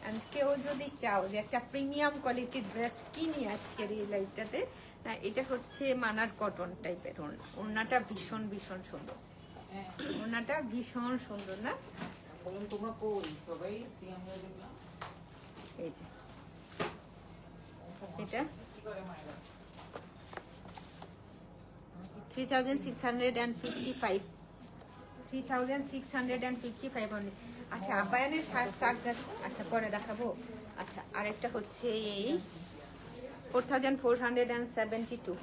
অ্যান্ড কেউ যদি চাও যে একটা প্রিমিয়াম কোয়ালিটির ড্রেস কিনি আজকের এই লাইফটাতে, না এটা হচ্ছে মানার কটন টাইপের ওড়নাটা ভীষণ সুন্দর, ওড়নাটা ভীষণ সুন্দর না। এই যে এটা 3655 3655 only। আচ্ছা আবায়ানের সাকটা আচ্ছা পরে দেখাবো। আচ্ছা আরেকটা হচ্ছে এই 4472।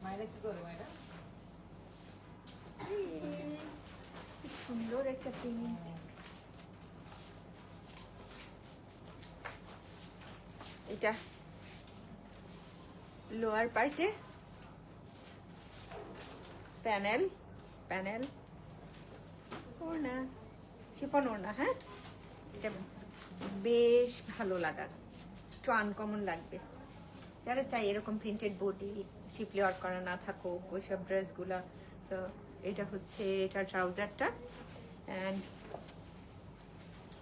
মায়েরা কি করে মায়েরা? কি সুন্দর একটা প্রিন্ট। এটা লোয়ার পার্টে প্যানেল ওড়না, শিফন ওড়না। হ্যাঁ এটা বেশ ভালো লাগার, একটু আনকমন লাগবে যারা চাই এরকম প্রিন্টেড বডি, শিপলি ওয়ার্ক করা না থাকুক ওইসব ড্রেসগুলা। তো এটা হচ্ছে এটা ট্রাউজারটা অ্যান্ড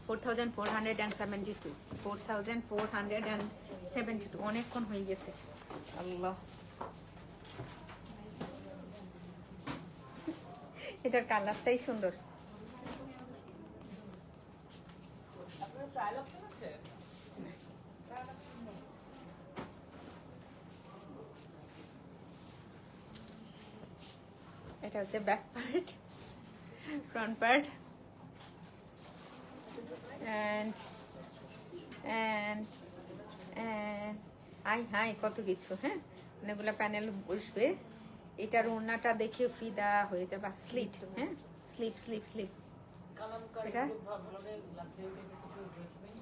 4472 4472 অনেকক্ষণ হয়ে গেছে। আল্লাহ এটার কালারটাই সুন্দর। আপনার ট্রায়াল অপশন আছে? এটা হচ্ছে back part, front part and hi কত কিছু। হ্যাঁ অনেকগুলো প্যানেল বসবে। এটার ওড়নাটা দেখে ফিদা হয়ে যাবে। স্লিট, হ্যাঁ স্লিপ কালামকারী এটা? খুব ভালো লাগে, লাক্সারি টাইপের কিছু ড্রেস নেই?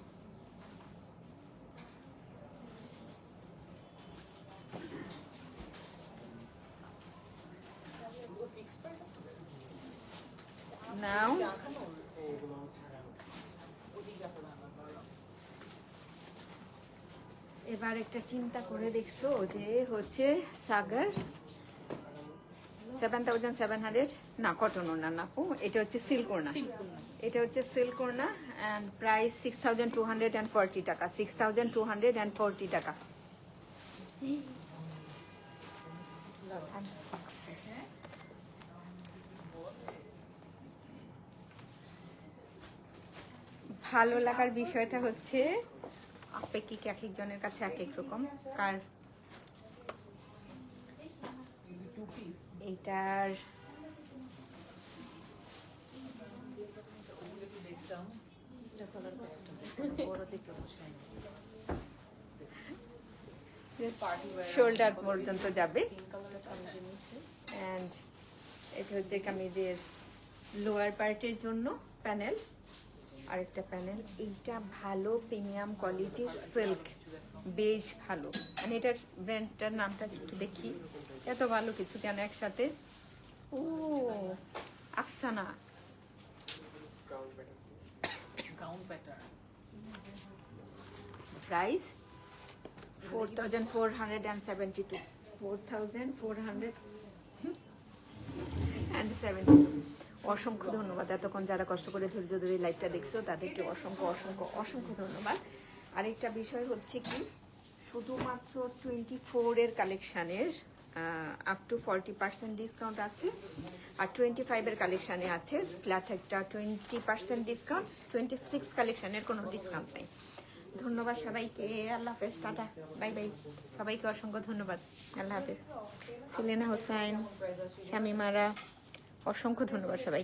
এগুলো ফিক্সড প্রাইস আছে? নাও এখনো এগুলো ওদিকে আপনারা এবার একটা চিন্তা করে দেখছো যে হচ্ছে সাগার 7700 না কটন ওড়না না আপু, এটা হচ্ছে সিল্ক ওড়না। এটা হচ্ছে সিল্ক ওড়না অ্যান্ড প্রাইস 6240 টাকা। 6240 টাকা। সাকসেস। ভালো লাগার বিষয়টা হচ্ছে আপেক্ষিক, এক একজনের কাছে এক এক রকম। কার টু পিস এইটার ওগুলো একটু দেখতাম। এটা কালার কাস্টম বড় দেখে বসাই শোল্ডার পর্যন্ত যাবে পিঙ্ক কালারের কামিজের নিচে অ্যান্ড এটা হচ্ছে কামিজের লোয়ার পার্টের জন্য প্যানেল, আরেকটা প্যানেল। এইটা ভালো প্রিমিয়াম কোয়ালিটির সিল্ক, বেশ ভালো। মানে এটার ব্র্যান্ডটার নামটা একটু দেখি। এত ভালো কিছু কেন একসাথে। ও আফসানা গাউন প্যাটার্ন। প্রাইস 4472 4472। অসংখ্য ধন্যবাদ এতক্ষণ যারা কষ্ট করে ধৈর্য ধরে লাইভটা দেখছো তাদেরকে অসংখ্য অসংখ্য অসংখ্য ধন্যবাদ। আরেকটা বিষয় হচ্ছে কি, শুধুমাত্র 24 এর কালেকশানের আপ টু 40% ডিসকাউন্ট আছে, আর 25 এর কালেকশানে আছে ফ্ল্যাট একটা 20% ডিসকাউন্ট। 26 কালেকশানের কোনো ডিসকাউন্ট নেই। ধন্যবাদ সবাইকে, আল্লাহ হাফেজ, টাটা বাই বাই। সবাইকে অসংখ্য ধন্যবাদ, আল্লাহ হাফেজ। সেলেনা হোসেন, শামিমারা, অসংখ্য ধন্যবাদ সবাই।